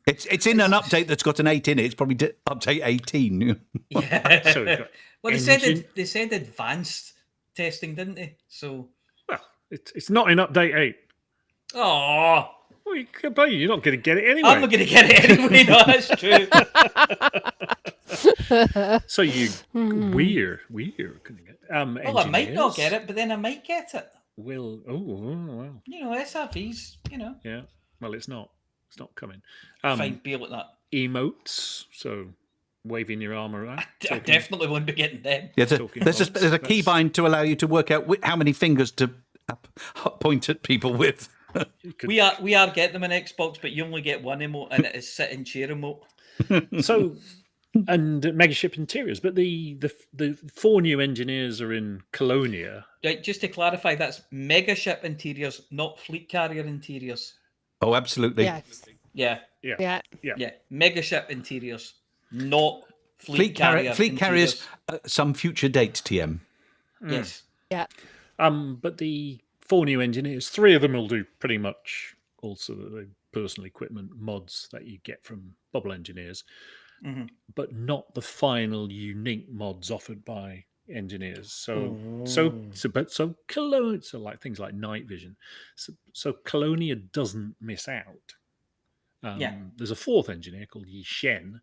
It's in an update that's got an 8 in it. It's probably update 18. Yeah. So we've got Well, engine. they said advanced testing, didn't they? So. Well, it's not in update 8. Oh. Well, you're not going to get it anyway. I'm not going to get it anyway. No, that's true. So we're going to get. Well, I might not get it, but then I might get it. Will. Oh, well. You know, SRVs. You know. Yeah. Well, it's not. It's not coming. Fine, be like that. Emotes. So waving your arm around. I definitely won't be getting them. Yeah, there's a keybind to allow you to work out how many fingers to point at people with. We are getting them in Xbox, but you only get one emote, and it is sit in chair emote. So, and Megaship interiors, but the 4 new engineers are in Colonia. Right, just to clarify, that's Megaship interiors, not fleet carrier interiors. Oh, absolutely. Yes. Yeah. Megaship interiors, not fleet carrier. Fleet carriers, some future date, TM. Yes. Yeah. But the 4 new engineers, 3 of them will do pretty much also the personal equipment mods that you get from Bubble Engineers, but not the final unique mods offered by engineers. So Colonia, so like things like night vision. So Colonia doesn't miss out. There's a 4th engineer called Yi Shen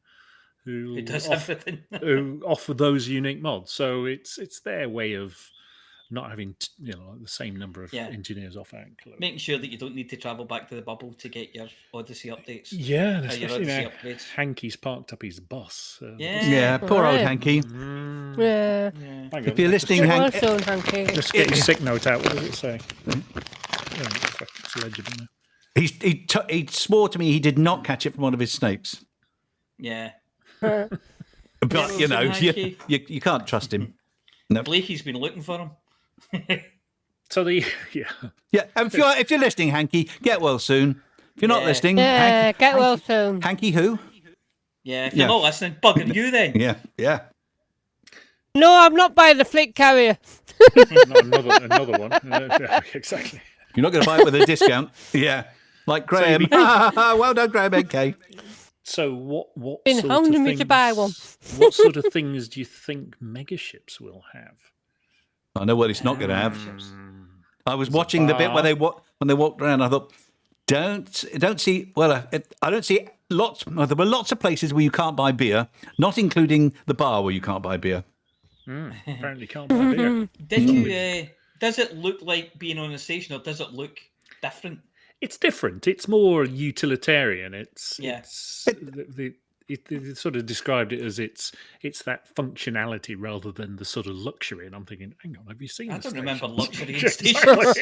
who does everything. who offer those unique mods. So it's their way of not having the same number of engineers off out in Colonia. Making sure that you don't need to travel back to the bubble to get your Odyssey updates. Yeah, your especially Odyssey now upgrades. Hanky's parked up his bus. Yeah, poor old Hanky. Yeah. If you're listening, Well Hanky. done, Hanky. Just get your sick note out. What does it say? It's legible now. He swore to me he did not catch it from one of his snakes. Yeah. But, Hanky. you can't trust him. No. Blakey's been looking for him. So and if you're listening, Hanky, get well soon. If you're not listening, Yeah, get well soon. Hanky who? Yeah, if you're not listening, bugging you then. Yeah. No, I'm not buying the fleet carrier. another one. Exactly. You're not going to buy it with a discount. Yeah. Like Graham. Well done, Graham NK. So what Been sort hounding of me things, to buy one. What sort of things do you think megaships will have? I know what it's not going to have. I was watching the bit where when they walked around. I thought, don't see. Well, I don't see lots. Well, there were lots of places where you can't buy beer, not including the bar where you can't buy beer. Apparently, can't buy beer. Did you? Does it look like being on a station, or does it look different? It's different. It's more utilitarian. They sort of described it as it's that functionality rather than the sort of luxury. And I'm thinking, hang on, have you seen? I don't remember luxury Yeah, stations.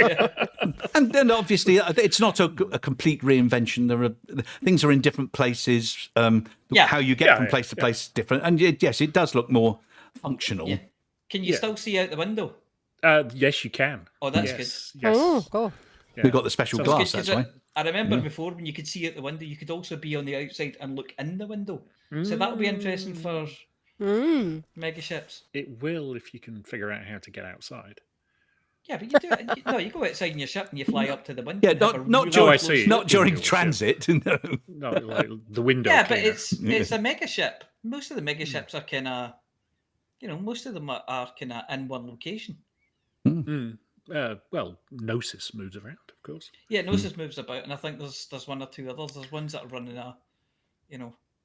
And then obviously it's not a complete reinvention. There are things are in different places. How you get from place to place is different. And yes, it does look more functional. Yeah. Can you still see out the window? Yes, you can. Oh, that's good. Yes. Oh, cool. We've got the special glass, that's why. I remember before when you could see out the window, you could also be on the outside and look in the window. So that'll be interesting for megaships. It will if you can figure out how to get outside. Yeah, but you do it. No, you go outside in your ship and you fly up to the window. Yeah, and have a not really during, I see. not during Indoor ship. transit. No. No, like the window. Yeah, but cleaner. it's a megaship. Most of the megaships are kind of, most of them are kind of in one location. Well, Gnosis moves around, of course. Yeah, Gnosis moves about, and I think there's one or two others. There's ones that are running a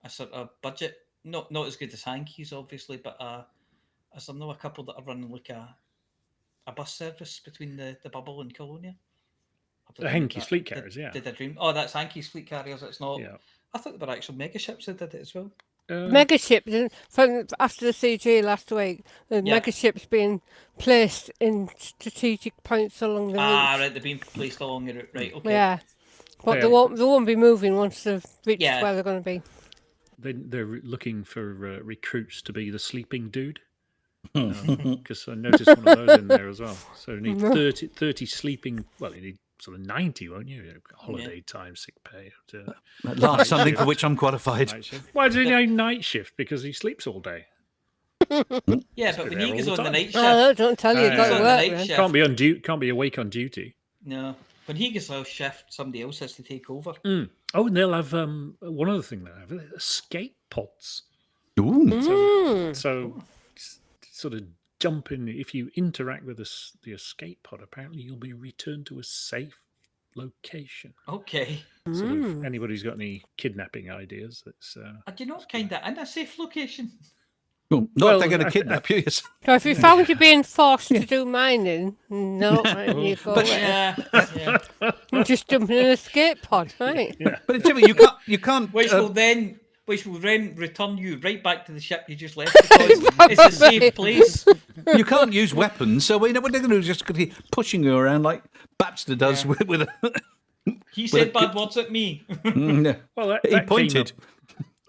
sort of budget, not as good as Hankey's, obviously, but there's know a couple that are running like a bus service between the Bubble and Colonia. Hankey's fleet carriers, yeah. Did I dream? Oh, that's Hankey's fleet carriers. It's not. Yeah. I thought they were actual megaships that did it as well. Megaships, from after the CG last week, the megaships being placed in strategic points along the route. Right, they're being placed along the route, right? Okay. Yeah, but they won't be moving once they've reached where they're going to be. They're looking for recruits to be the sleeping dude. Because I noticed one of those in there as well. So you need 30 sleeping. Well, you need sort of 90, won't you? Holiday time, sick pay. At last, something for which I'm qualified. Why do you need night shift? Because he sleeps all day. Yeah, but when he goes on the night shift, don't tell you, got to work. Can't be on duty. Can't be awake on duty. No, when he gets off shift, somebody else has to take over. Oh, and they'll have one other thing. They have escape pods. Ooh. So sort of jump in. If you interact with the escape pod, apparently you'll be returned to a safe location. Okay. Sort of anybody's got any kidnapping ideas? That's you're not kind of in a safe location. Well, not if they're going to kidnap you. So if you found you being forced to do mining, you go and just jump in an escape pod, right? Yeah. But Jimmy, you can't. Which will then return you right back to the ship you just left because it's a safe place. You can't use weapons, so what they're going to do is just keep pushing you around like Baxter does with a. He said bad words at me. Well, he pointed.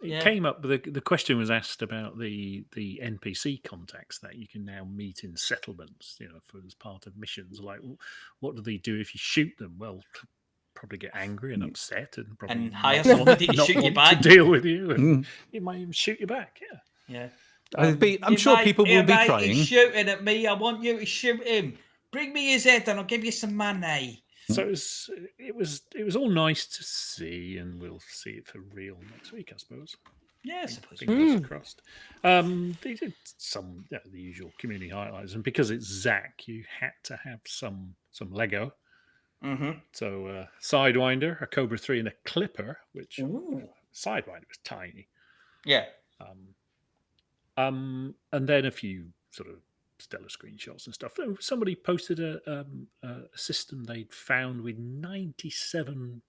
It came up, but the question was asked about the NPC contacts that you can now meet in settlements, as part of missions. Like, what do they do if you shoot them? Well, probably get angry and upset and probably hire somebody to shoot you back. To deal with you, and he might even shoot you back. Yeah. I'm sure people will be crying. He's shooting at me. I want you to shoot him. Bring me his head, and I'll give you some money. So it was all nice to see, and we'll see it for real next week, I suppose. Yeah, I suppose. Fingers crossed. They did some the usual community highlights, and because it's Zach, you had to have some Lego. Mm-hmm. So Sidewinder, a Cobra 3, and a Clipper, which Sidewinder was tiny. Yeah. And then a few sort of stellar screenshots and stuff. Somebody posted a system they'd found with 97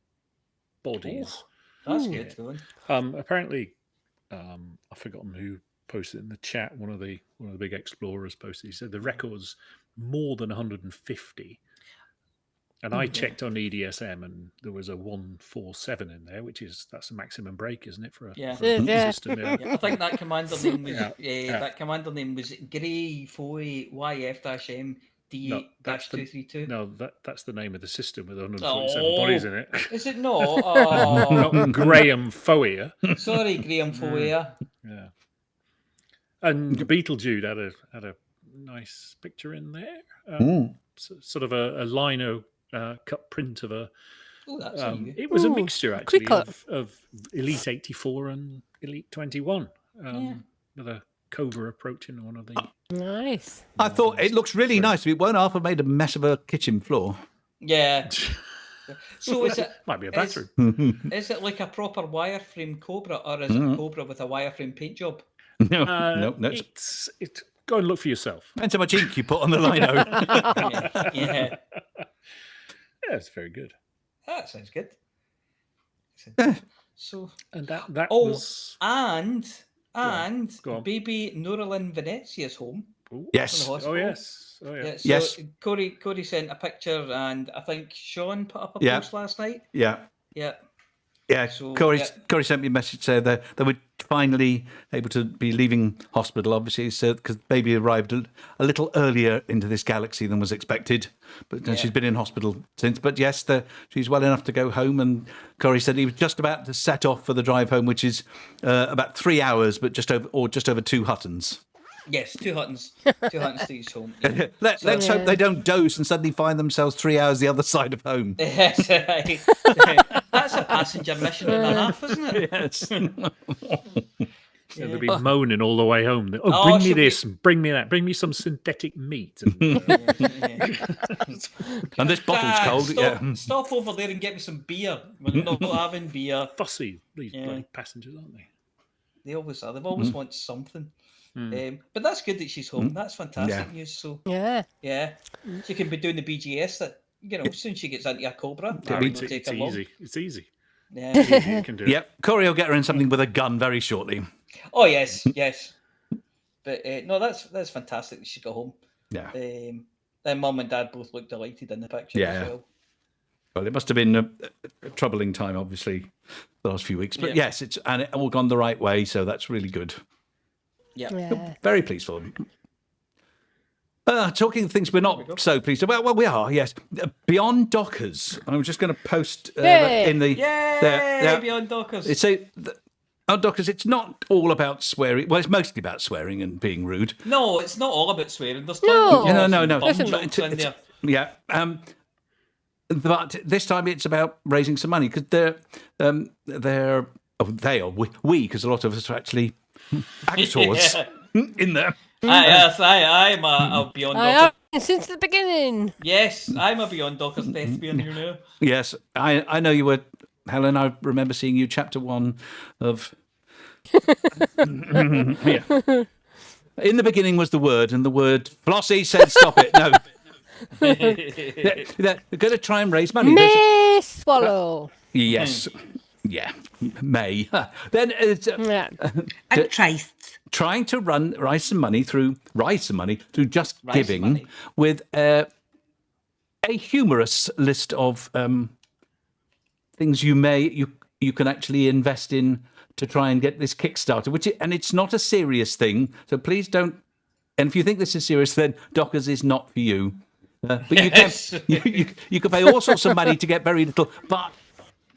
bodies. That's good going. Apparently, I've forgotten who posted it in the chat. One of the big explorers posted. He said the record's more than 150. And I checked on EDSM, and there was a 147 in there, that's the maximum break, isn't it, for a system? Yeah. I think that commander name was that commander name was Grey Foy YF-M D-232. No, that's the name of the system with 147 bodies in it. Is it not? Oh. Not Graham Foyer. Sorry, Graham Foyer. Yeah. And Beetlejude had a nice picture in there. Sort of a lino cut print of a. Oh, that's it was a mixture actually of Elite 84 and Elite 21 with a Cobra approaching one of the. Nice. I thought it looks really nice. It won't half have made a mess of a kitchen floor. Yeah. So is it? Might be a bathroom. Is it like a proper wireframe Cobra, or is it a Cobra with a wireframe paint job? No. It's go and look for yourself. Depends how much ink you put on the lino. Yeah. Yeah, it's very good. That sounds good. So and that was and Go on. baby Noralyn Venezia's home. Ooh. Yes. From the hospital. Yes. Oh yeah. Yeah, so Yes. Corey sent a picture, and I think Sean put up a post last night. Yeah. Yeah. Yeah, So, Corey sent me a message saying that there were finally able to be leaving hospital, obviously, so because baby arrived a little earlier into this galaxy than was expected. But she's been in hospital since. But yes, she's well enough to go home. And Corey said he was just about to set off for the drive home, which is about 3 hours, but just over 2 Huttons. Yes, 2 Huttons. 2 Huttons to each home. Yeah. Let's hope they don't doze and suddenly find themselves 3 hours the other side of home. Yes, right. That's a passenger mission and a half, isn't it? Yes. So they'll be moaning all the way home. Bring me this, bring me that, bring me some synthetic meat. And this bottle's cold. Stop over there and get me some beer. We're not having beer. Fussy, these bloody passengers, aren't they? They always are. They've always want something. But that's good that she's home. That's fantastic news. So yeah, she can be doing the BGS that as soon as she gets into a Cobra. It's easy. It's easy. Yeah, You can do it. Yep, Corey will get her in something with a gun very shortly. Oh yes. But no, that's fantastic that she got home. Yeah. Then Mum and Dad both looked delighted in the picture as well. Well, it must have been a troubling time, obviously, the last few weeks. But yes, it all gone the right way, so that's really good. Yeah. Very pleased for them. Talking of things we're not so pleased about. Well, we are, yes. Beyond Dockers. I was just going to post in the... Yay! Beyond Dockers. Beyond Dockers, it's not all about swearing. Well, it's mostly about swearing and being rude. No, it's not all about swearing. There's No. jokes in there. Yeah. But this time it's about raising some money because we, because a lot of us are actually actors in there. I'm a Beyond Dockers. Since the beginning. Yes, I'm a Beyond Dockers thespian here now. Yes, I know you were, Helen. I remember seeing you chapter 1 of... In the beginning was the word, and the word Flossy said stop it. No. They're going to try and raise money. May swallow. Yes. Yeah. May. Then trying to raise some money through just giving with a humorous list of things you can actually invest in to try and get this Kickstarter, and it's not a serious thing, so please don't. And if you think this is serious, then Dockers is not for you. But you can you can pay all sorts of money to get very little, but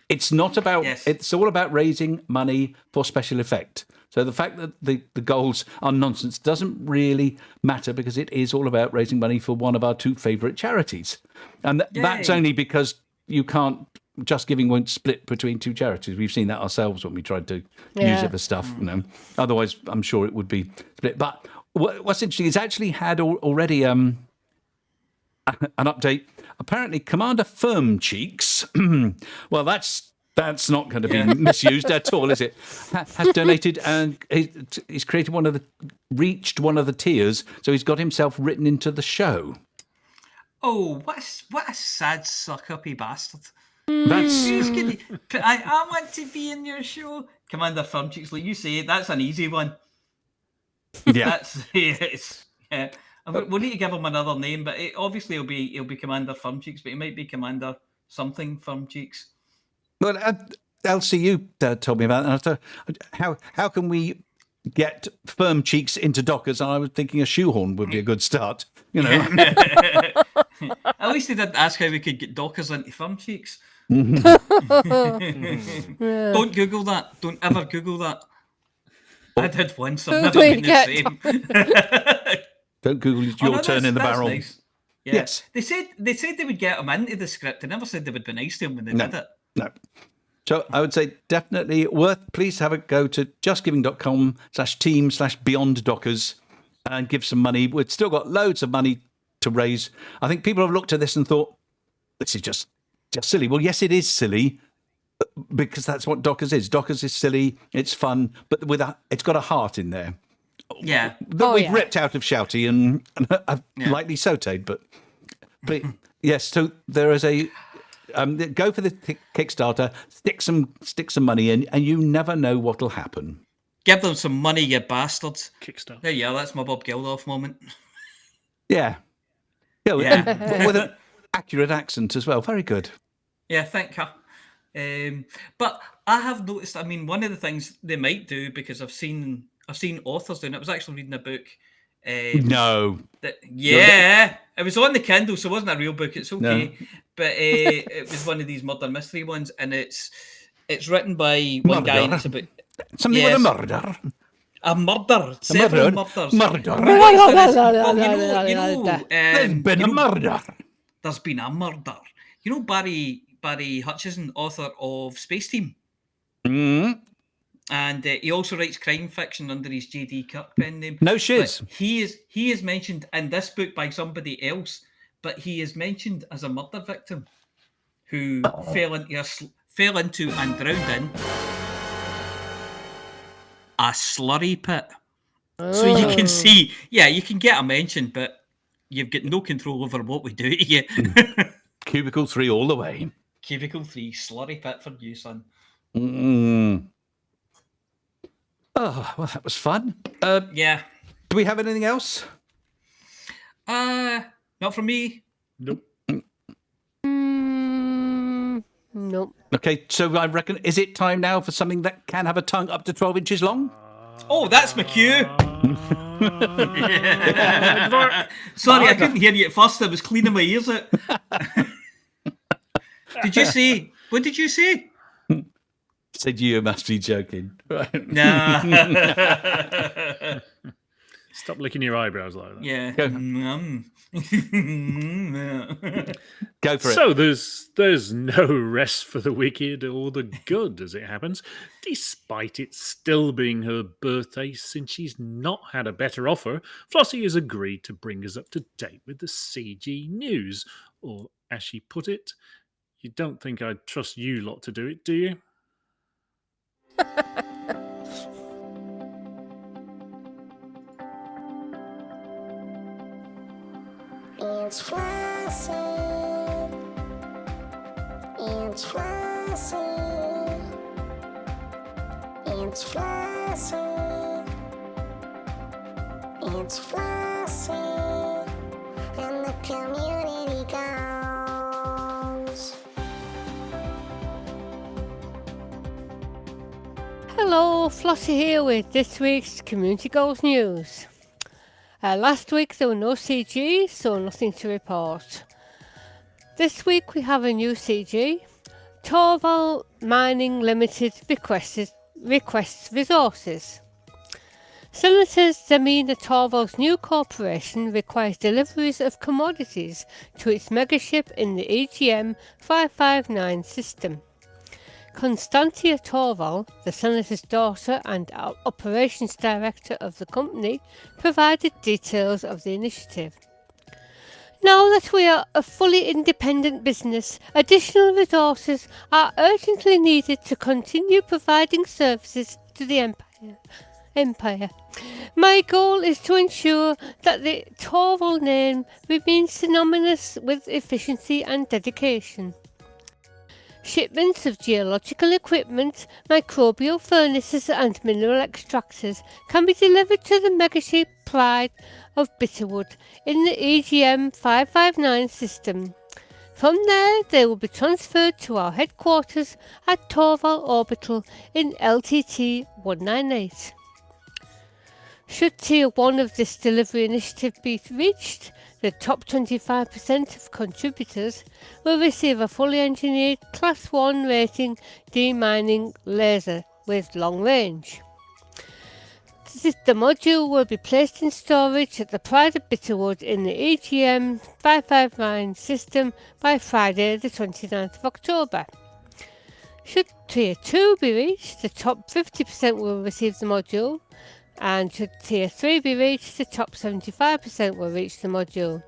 it's not about. It's all about raising money for special effect. So the fact that the goals are nonsense doesn't really matter because it is all about raising money for one of our 2 favourite charities, and that's only because you can't. Just Giving won't split between 2 charities. We've seen that ourselves when we tried to use it for stuff. Otherwise, I'm sure it would be split. But what's interesting is actually had already an update. Apparently, Commander Firm Cheeks. Well, that's not going to be misused at all, is it? Has donated and he's created reached one of the tiers, so he's got himself written into the show. Oh, what a sad suck-uppy bastard. That's... I want to be in your show. Commander Firm Cheeks, like you say, that's an easy one. Yeah. We'll need to give him another name, but obviously he'll be Commander Firm Cheeks, but he might be Commander something Firm Cheeks. Well, LCU told me about it. And I thought, how can we get Firm Cheeks into Dockers? And I was thinking a shoehorn would be a good start. At least they didn't ask how we could get Dockers into Firm Cheeks. Don't Google that. Don't ever Google that. I did once. I've never been the same. Don't Google your turn in the barrel. Nice. Yeah. Yes. They said they would get him into the script. They never said they would be nice to him when they did it. No. So I would say definitely please have a go to justgiving.com/team/beyonddockers and give some money. We've still got loads of money to raise. I think people have looked at this and thought, this is just silly. Well, yes, it is silly because that's what Dockers is. Dockers is silly. It's fun, but it's got a heart in there. Yeah. That we've ripped out of Shouty and lightly sauteed. But yes, so there is a... go for the Kickstarter, stick some money in, and you never know what'll happen. Give them some money, you bastards. Kickstarter. There you are, that's my Bob Geldof moment. Yeah. With an accurate accent as well. Very good. Yeah, thank you. But I have noticed. I mean, one of the things they might do, because I've seen authors doing it. I was actually reading a book. No. It was on the Kindle, so it wasn't a real book. It's okay, No. but it was one of these murder mystery ones, and it's written by one guy, and it's about Something with a murder. a murder, several murders. Murder. There's been a murder. There's been a murder. You know Barry Hutchison, author of Space Team. Mm. And he also writes crime fiction under his J.D. Kirk pen name. No shiz. But he is mentioned in this book by somebody else, but he is mentioned as a murder victim who fell into and drowned in a slurry pit. So you can see, you can get a mention, but you've got no control over what we do to you. Cubicle 3 all the way. Cubicle 3, slurry pit for you, son. Mm. Oh, well, that was fun. Yeah. Do we have anything else? Not from me. Nope. Nope. Okay, so I reckon, is it time now for something that can have a tongue up to 12 inches long? Oh, that's my cue. Sorry, I couldn't hear you at first. I was cleaning my ears out. Did you say? What did you say? Said you must be joking. Right. Nah. Stop licking your eyebrows like that. Yeah. Go for it. So there's no rest for the wicked or the good, as it happens, despite it still being her birthday. Since she's not had a better offer, Flossy has agreed to bring us up to date with the CG news. Or, as she put it, you don't think I'd trust you lot to do it, do you? It's Flossy. It's Flossy. It's Flossy. It's Flossy. And the community goes. Hello, Flossy here with this week's Community Goals News. Last week there were no CG, so nothing to report. This week we have a new CG. Torval Mining Limited requests resources. Senator Zemina Torval's new corporation requires deliveries of commodities to its megaship in the EGM 559 system. Constantia Torval, the Senator's daughter and operations director of the company, provided details of the initiative. Now that we are a fully independent business, additional resources are urgently needed to continue providing services to the Empire. My goal is to ensure that the Torval name remains synonymous with efficiency and dedication. Shipments of geological equipment, microbial furnaces and mineral extractors can be delivered to the megaship Pride of Bitterwood in the EGM 559 system. From there, they will be transferred to our headquarters at Hutton Orbital in LTT 198. Should Tier 1 of this delivery initiative be reached, the top 25% of contributors will receive a fully engineered Class 1 rating demining laser with long range. The module will be placed in storage at the Pride of Bitterwood in the EGM 559 system by Friday the 29th of October. Should Tier 2 be reached, the top 50% will receive the module, and should Tier 3 be reached, the top 75% will reach the module.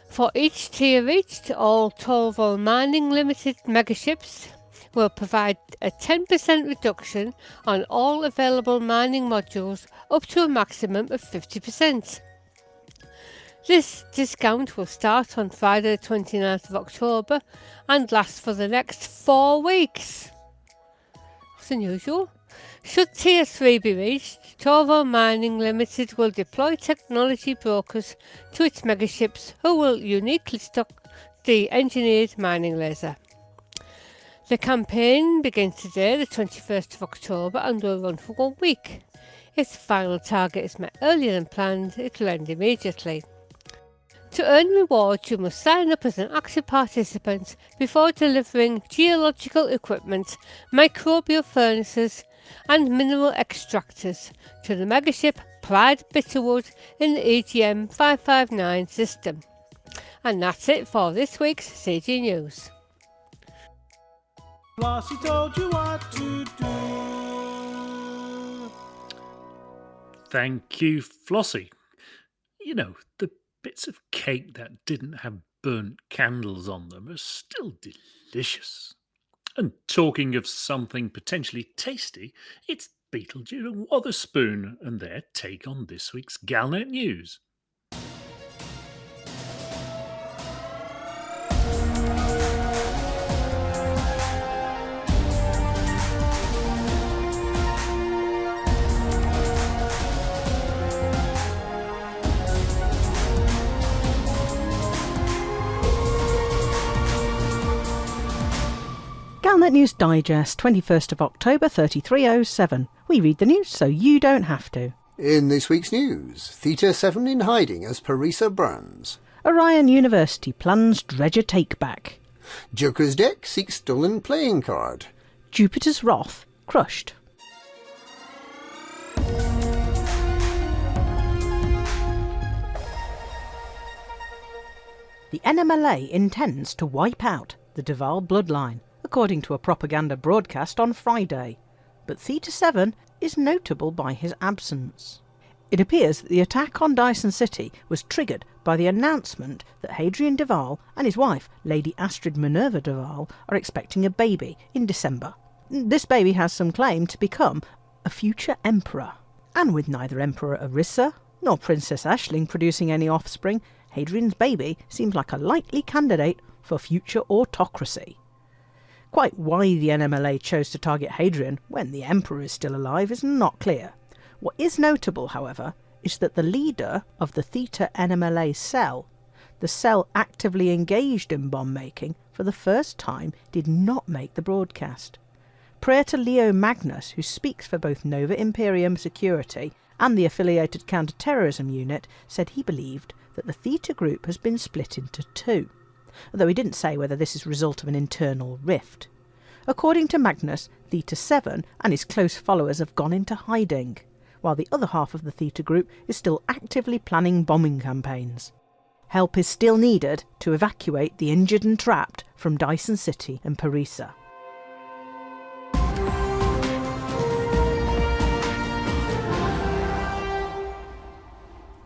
For each tier reached, all Torval Mining Limited megaships will provide a 10% reduction on all available mining modules up to a maximum of 50%. This discount will start on Friday the 29th of October and last for the next 4 weeks. That's unusual. Should Tier 3 be reached, Torval Mining Limited will deploy technology brokers to its megaships who will uniquely stock the engineered mining laser. The campaign begins today, the 21st of October, and will run for 1 week. If the final target is met earlier than planned, it will end immediately. To earn rewards, you must sign up as an active participant before delivering geological equipment, microbial furnaces and mineral extractors to the megaship Pride Bitterwood in the EGM 559 system. And that's it for this week's CG News. Flossy told you what to do. Thank you, Flossy. You know, the bits of cake that didn't have burnt candles on them are still delicious. And talking of something potentially tasty, it's Beetlejuice and Wotherspoon and their take on this week's Galnet news. Galnet News Digest, 21st of October 3307. We read the news so you don't have to. In this week's news, Theta 7 in hiding as Parisa burns. Orion University plans dredger take-back. Joker's deck seeks stolen playing card. Jupiter's Wrath crushed. The NMLA intends to wipe out the Duval bloodline, according to a propaganda broadcast on Friday, but Theta 7 is notable by his absence. It appears that the attack on Dyson City was triggered by the announcement that Hadrian Duval and his wife, Lady Astrid Minerva Duval, are expecting a baby in December. This baby has some claim to become a future emperor, and with neither Emperor Orissa nor Princess Aisling producing any offspring, Hadrian's baby seems like a likely candidate for future autocracy. Quite why the NMLA chose to target Hadrian when the Emperor is still alive is not clear. What is notable, however, is that the leader of the Theta NMLA cell, the cell actively engaged in bomb-making, for the first time did not make the broadcast. Praetor Leo Magnus, who speaks for both Nova Imperium Security and the affiliated counter-terrorism unit, said he believed that the Theta group has been split into two, although he didn't say whether this is a result of an internal rift. According to Magnus, Theta 7 and his close followers have gone into hiding, while the other half of the Theta group is still actively planning bombing campaigns. Help is still needed to evacuate the injured and trapped from Dyson City and Parisa.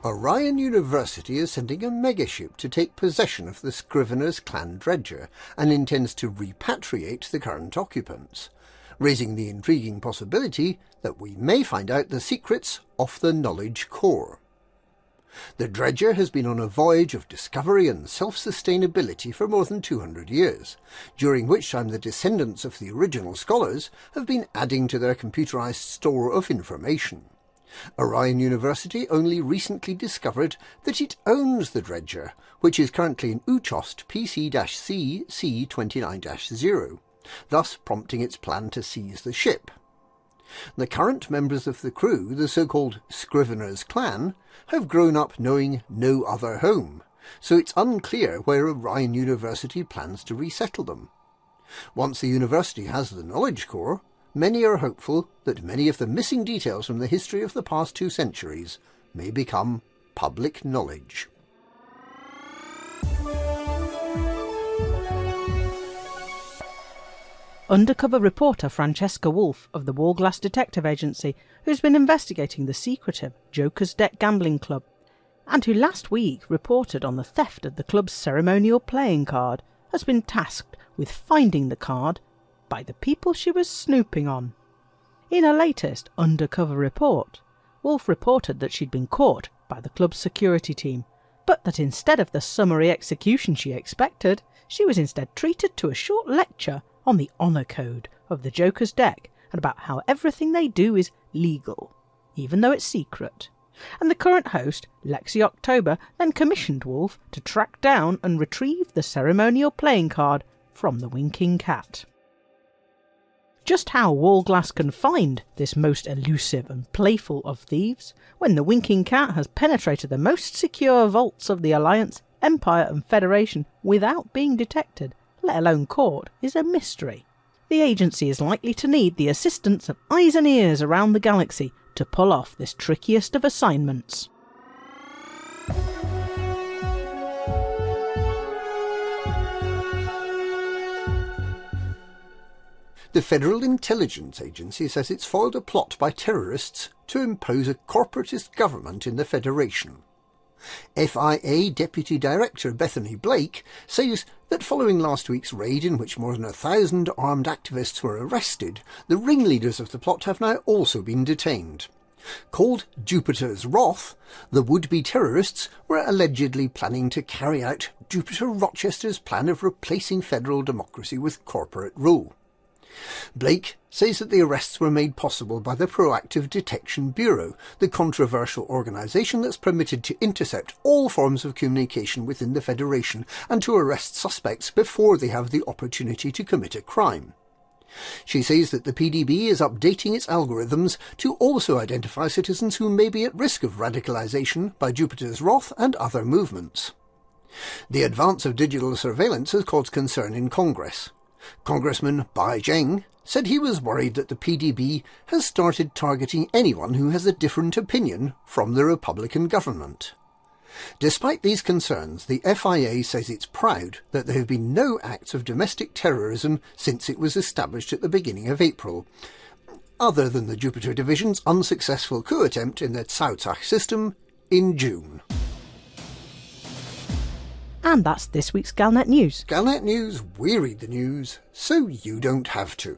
Orion University is sending a megaship to take possession of the Scrivener's clan dredger and intends to repatriate the current occupants, raising the intriguing possibility that we may find out the secrets of the knowledge core. The dredger has been on a voyage of discovery and self-sustainability for more than 200 years, during which time the descendants of the original scholars have been adding to their computerized store of information. Orion University only recently discovered that it owns the dredger, which is currently in UCHOST PC-C C29-0, thus prompting its plan to seize the ship. The current members of the crew, the so-called Scrivener's clan, have grown up knowing no other home, so it's unclear where Orion University plans to resettle them. Once the university has the knowledge core, many are hopeful that many of the missing details from the history of the past 2 centuries may become public knowledge. Undercover reporter Francesca Wolf of the Warglass Detective Agency, who's been investigating the secretive Joker's Deck Gambling Club, and who last week reported on the theft of the club's ceremonial playing card, has been tasked with finding the card by the people she was snooping on. In her latest undercover report, Wolf reported that she'd been caught by the club's security team, but that instead of the summary execution she expected, she was instead treated to a short lecture on the honour code of the Joker's deck and about how everything they do is legal, even though it's secret. And the current host, Lexi October, then commissioned Wolf to track down and retrieve the ceremonial playing card from the Winking Cat. Just how Wallglass can find this most elusive and playful of thieves when the winking cat has penetrated the most secure vaults of the Alliance, Empire and Federation without being detected, let alone caught, is a mystery. The agency is likely to need the assistance of eyes and ears around the galaxy to pull off this trickiest of assignments. The Federal Intelligence Agency says it's foiled a plot by terrorists to impose a corporatist government in the Federation. FIA Deputy Director Bethany Blake says that following last week's raid in which more than 1,000 armed activists were arrested, the ringleaders of the plot have now also been detained. Called Jupiter's Wrath, the would-be terrorists were allegedly planning to carry out Jupiter Rochester's plan of replacing federal democracy with corporate rule. Blake says that the arrests were made possible by the Proactive Detection Bureau, the controversial organisation that's permitted to intercept all forms of communication within the Federation and to arrest suspects before they have the opportunity to commit a crime. She says that the PDB is updating its algorithms to also identify citizens who may be at risk of radicalisation by Jupiter's Wrath and other movements. The advance of digital surveillance has caused concern in Congress. Congressman Bai Zheng said he was worried that the PDB has started targeting anyone who has a different opinion from the Republican government. Despite these concerns, the FIA says it's proud that there have been no acts of domestic terrorism since it was established at the beginning of April, other than the Jupiter Division's unsuccessful coup attempt in the Tsaotsach system in June. And that's this week's Galnet News. Galnet News, we read the news, so you don't have to.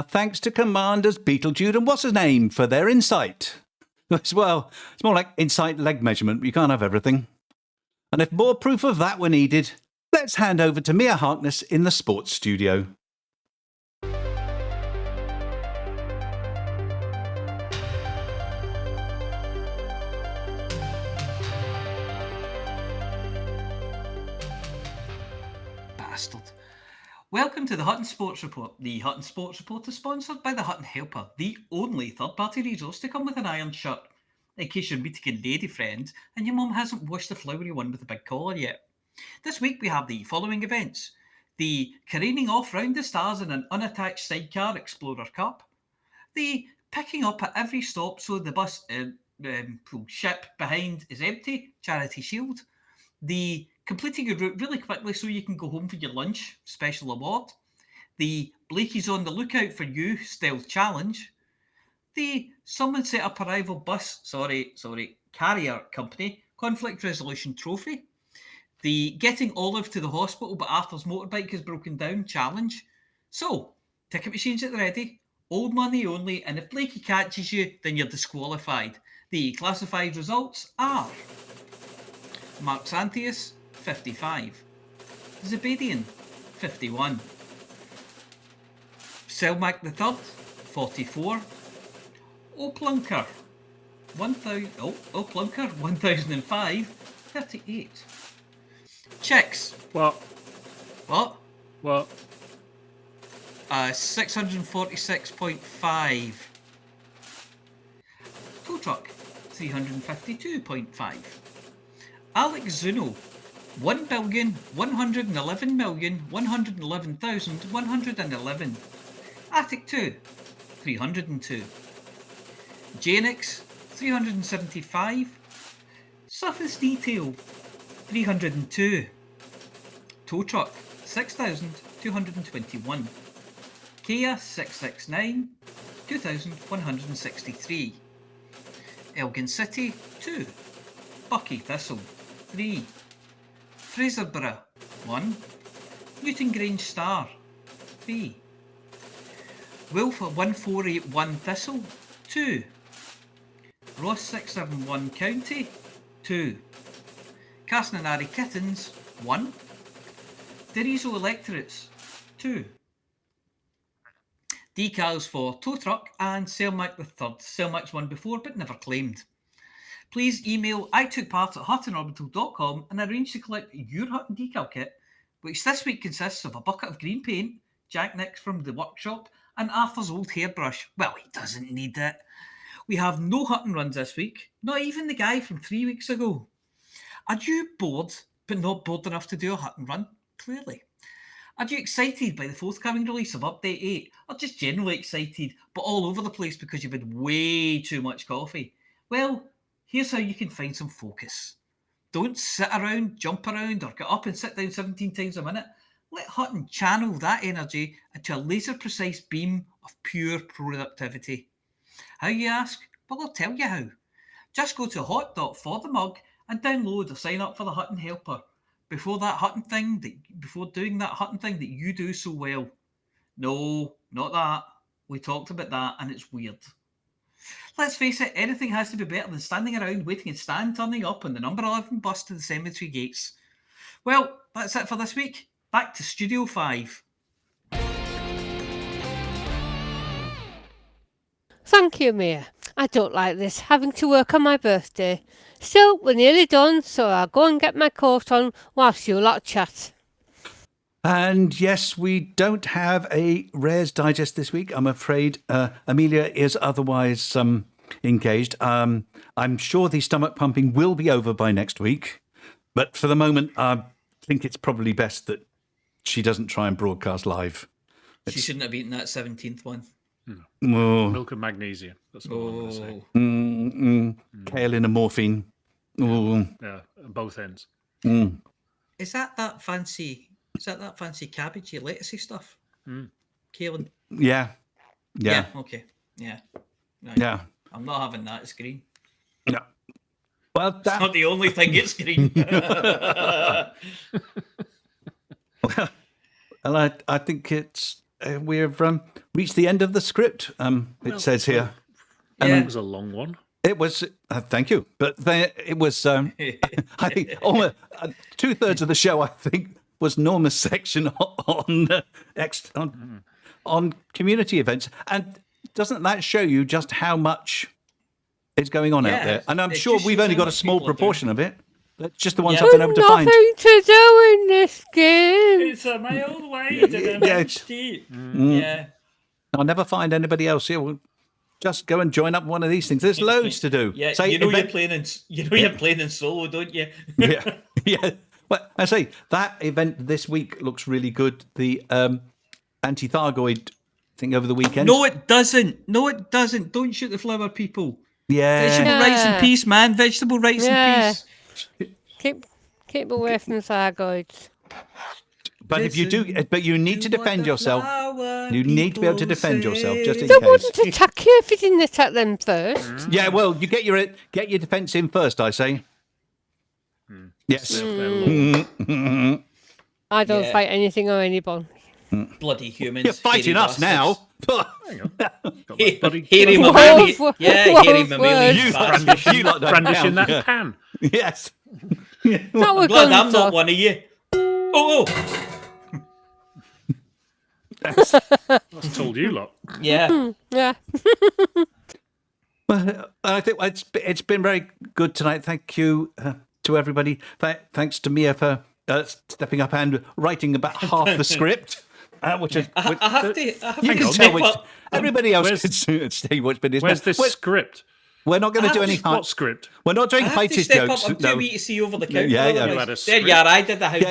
Thanks to Commanders Beetlejude and what's his name for their insight. Well, it's more like insight leg measurement. You can't have everything. And if more proof of that were needed, let's hand over to Mia Harkness in the sports studio. Bastard. Welcome to the Hutton Sports Report. The Hutton Sports Report is sponsored by the Hutton Helper, the only third-party resource to come with an iron shirt. In case you're meeting a lady friend and your mum hasn't washed the flowery one with a big collar yet. This week we have the following events. The careening off round the stars in an unattached sidecar Explorer Cup. The picking up at every stop so the bus ship behind is empty, Charity Shield. The completing your route really quickly so you can go home for your lunch, special award. The Blakey's on the lookout for you, stealth challenge. The someone set up a rival bus, carrier company, conflict resolution trophy. The getting Olive to the hospital but Arthur's motorbike is broken down challenge. So, ticket machines at the ready, old money only, and if Blakey catches you, then you're disqualified. The classified results are Mark Santius, 55. Zebedian, 51. Selmac III, 44. O'Plunker, 1005, 38. Chicks. What? 646.5. Tow truck, 352.5. Alex Zuno, 1,111,111,111. Attic 2, 302. Janix, 375. Surface Detail, 302. Tow truck, 6,221. Kia 669, 2,163. Elgin City, 2. Bucky Thistle, 3. Fraserburgh, 1. Newton Grange Star, 3. Wilf 1481 Thistle, 2. Ross 671 County, 2. Casnanari Kittens, 1. Derizo Electorates, 2. Decals for Tow Truck and Selmac the Third. Selmac's won before but never claimed. Please email itookpart@huttonorbital.com and arrange to collect your Hutton decal kit, which this week consists of a bucket of green paint, Jack Nicks from the workshop, and Arthur's old hairbrush. Well, he doesn't need it. We have no Hutton runs this week, not even the guy from 3 weeks ago. Are you bored, but not bored enough to do a Hutton run? Clearly. Are you excited by the forthcoming release of Update 8? Or just generally excited, but all over the place because you've had way too much coffee? Well, here's how you can find some focus. Don't sit around, jump around, or get up and sit down 17 times a minute. Let Hutton channel that energy into a laser-precise beam of pure productivity. How, you ask? Well, I'll tell you how. Just go to hot.forthemug and download or sign up for the Hutton Helper before doing that Hutton thing that you do so well. No, not that. We talked about that and it's weird. Let's face it, anything has to be better than standing around waiting and stand turning up on the number 11 bus to the cemetery gates. Well, that's it for this week. Back to Studio 5. Thank you, Mia. I don't like this, having to work on my birthday. Still, we're nearly done, so I'll go and get my coat on whilst you lot chat. And yes, we don't have a Rares Digest this week. I'm afraid Amelia is otherwise engaged. I'm sure the stomach pumping will be over by next week. But for the moment, I think it's probably best that she doesn't try and broadcast live. She shouldn't have eaten that 17th one. Milk and magnesium. That's what I'm going to say. Kaolin and morphine. Yeah, on both ends. Is that fancy cabbagey, lettucey stuff? Kaolin? Yeah. Okay. Yeah. Right. Yeah. I'm not having that. It's green. Yeah. Well, It's not the only thing it's green. Well, I think it's we've reached the end of the script. It says here. It was a long one. It was. Thank you, but it was. I think almost 2/3 of the show. I think was Norma's section on community events, and doesn't that show you just how much is going on out there? And I'm sure we've only got a small proportion of it. That's just the ones I've been able to find. Nothing to do in this game. It's my old way to the Yeah. I'll never find anybody else here. We'll just go and join up one of these things. There's loads to do. Yeah, Say, you're playing in solo, don't you? yeah. Well, I say that event this week looks really good. The anti-Thargoid thing over the weekend. No, it doesn't. Don't shoot the flower, people. Yeah. Vegetable rights and peace, man. Vegetable rights and peace. Keep away from the Thargoids. But if you do, but you need to defend yourself. You need to be able to defend yourself, just in They case. wouldn't attack you if you didn't attack them first. Yeah, well, you get your defence in first, I say. Yes. I don't fight anything or anybody. Bloody humans. You're fighting us now. Hang on. Got my bloody- Hairy Wolf, mammalian. Yeah, wolf hairy word. mammalian. bastard. You like that brandishing now. that pan. Yes. That we're Glad going I'm not to. one of you. Oh. That's told you lot. Yeah. Yeah. Well, I think it's been very good tonight. Thank you to everybody. Thanks to Mia for stepping up and writing about half the script, which is. I have to You hang can on. tell which, everybody else where's- can see what's been. Where's this script? We're not going to do any. What script? We're not doing I have to heighted step jokes. up. I'm too wee to see over the counter. Yeah, yeah. otherwise. You had a There script. you are. I did the house.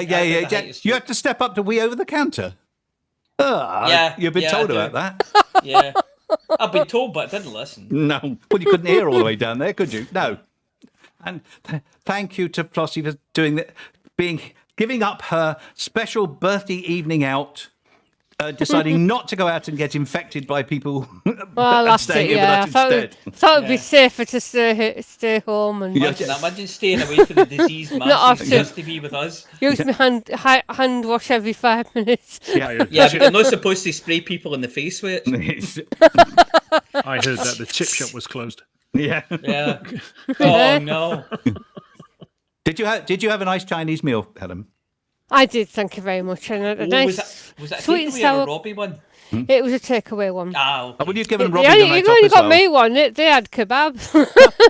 Yeah. You have to step up to we over the counter. Yeah, You've been yeah, told I about do. that. Yeah. I've been told, but I didn't listen. No. Well, you couldn't hear all the way down there, could you? No. And thank you to Flossy for doing that, giving up her special birthday evening out, deciding not to go out and get infected by people Well, I and lost staying it, here yeah. I with us instead. thought it'd be safer to stay home and Imagine staying away from the disease Not masses often. just to be with us. use my hand wash every 5 minutes. Yeah. Yeah, but you're not supposed to spray people in the face with it. I heard that the chip shop was closed. Yeah. Yeah. Oh no. Did you have a nice Chinese meal, Helen? I did, thank you very much. And a nice was that a sweet and takeaway or sour. a Robbie one? It was a takeaway one. Ah, Oh, well, you've given They Robbie the only, night you've off only as got well. me one. They had kebab.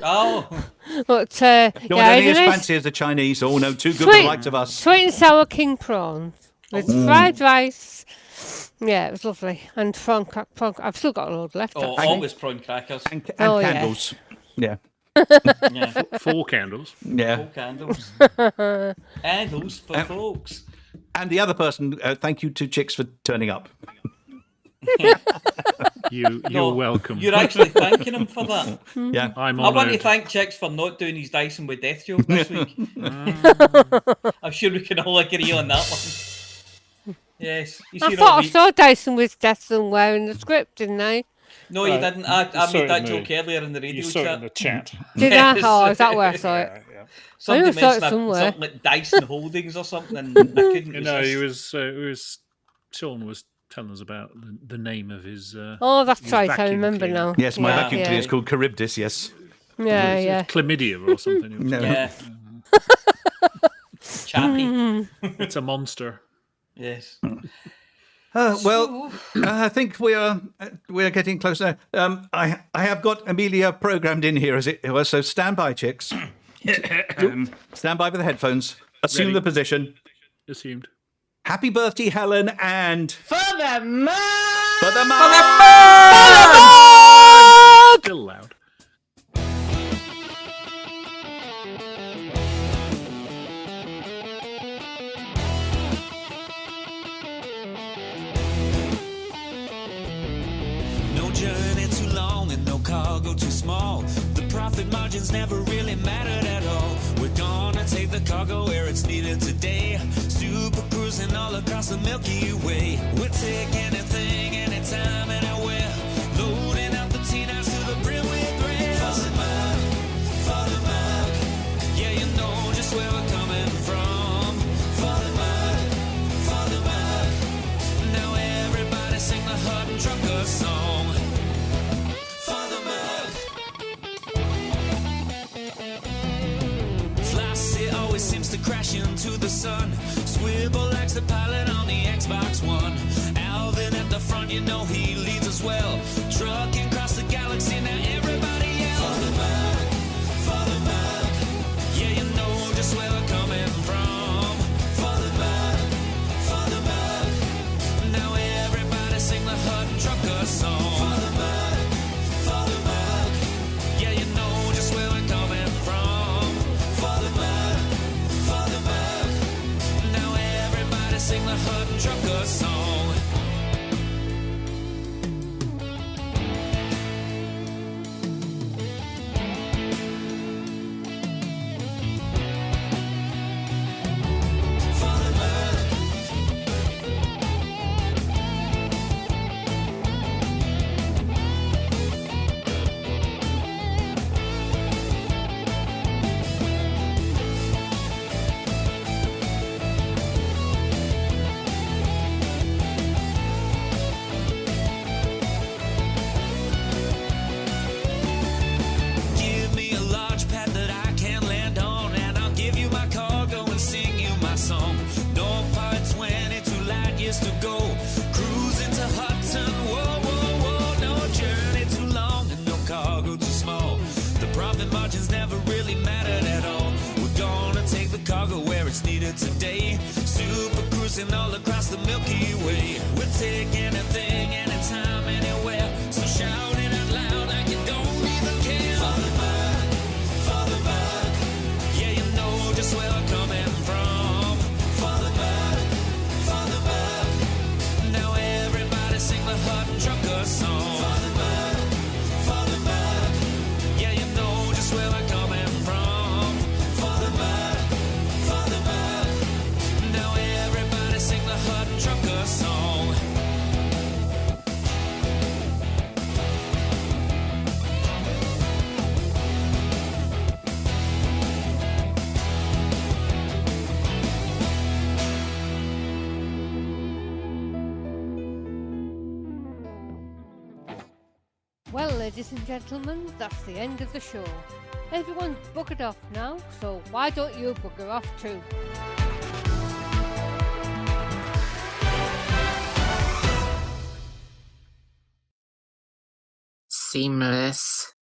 oh. But You want yeah, any it as was nice fancy as the Chinese? Oh, no, too good for the likes of us. sweet and sour king prawns with fried rice. Yeah, it was lovely. And prawn. I've still got a load left. Oh, actually. always prawn crackers. And Oh, yeah. candles. Yeah. Yeah. 4 candles. Yeah. Full candles. Candles for folks. And the other person, thank you to Chicks for turning up. You're No, welcome. You're actually thanking him for that. Yeah. I'm I want to honoured. thank Chicks for not doing his Dyson with Death joke this week. I'm sure we can all agree on that one. Yes. You I see thought I Robbie? saw Dyson with death somewhere in the script, didn't I? No, you didn't. I saw made it that in joke the- earlier in the radio You saw it chat. in the chat. Did Yes. I? Oh, is that where I saw it? Yeah. Somebody I saw it mentioned somewhere. something like Dyson Holdings or something, and I couldn't You know, resist. it was Sean was telling us about the name of his. Oh, that's his right. I vacuum remember cleaner. now. Yes, my Yeah. vacuum cleaner is called Charybdis, yes. Yeah, It's yeah. chlamydia or something. It was- No. Yeah. Chappy. It's a monster. Yes. Well, I think we're getting closer. I have got Amelia programmed in here as it was, so stand by, Chicks. Stand by with the headphones. Assume Ready. the position. Assumed. Happy birthday, Helen, and For the man! for the Still loud. No journey too long and no cargo too small. The profit margins never really mattered at all. We're gonna take the cargo where it's needed today. Super cruising all across the Milky Way. We'll take anything, anytime, anywhere. Loading up the T-Nights to the brim with rails. For the mug. Yeah, you know just where we're coming from. For the mug. Now everybody sing the Hutton Trucker song. For the mug. Flossy always seems to crash into the sun. Swivel likes the pilot on the Xbox One. Alvin at the front, you know he leads us well. Trucking across the galaxy, now everybody yell. For the mug. Yeah, you know just where we're coming from. For the mug. Now everybody sing the Hutton Trucker song. For the mug. Yeah, you know just where we're coming from. For the mug. Now everybody sing the Hutton Trucker song. For the mug. Give me a large pad that I can land on, and I'll give you my cargo and sing you my song. No part 22 light years to go. Cruising to Hutton, whoa, whoa, whoa. No journey too long and no cargo too small. The profit margins never really mattered at all. We're gonna take the cargo where it's needed today. Super cruising all across the Milky Way. We'll take anything, anytime, anywhere. So shout it out loud like you don't even care. For the mug. Yeah, you know just where we're coming from. For the mug. Now everybody sing the Hutton Trucker song. For the mug. Yeah, you know just where we're coming from. For the mug. Now everybody sing the Hutton Trucker song. ladies and gentlemen, that's the end of the show. Everyone's buggered off now, so why don't you bugger off too? Seamless.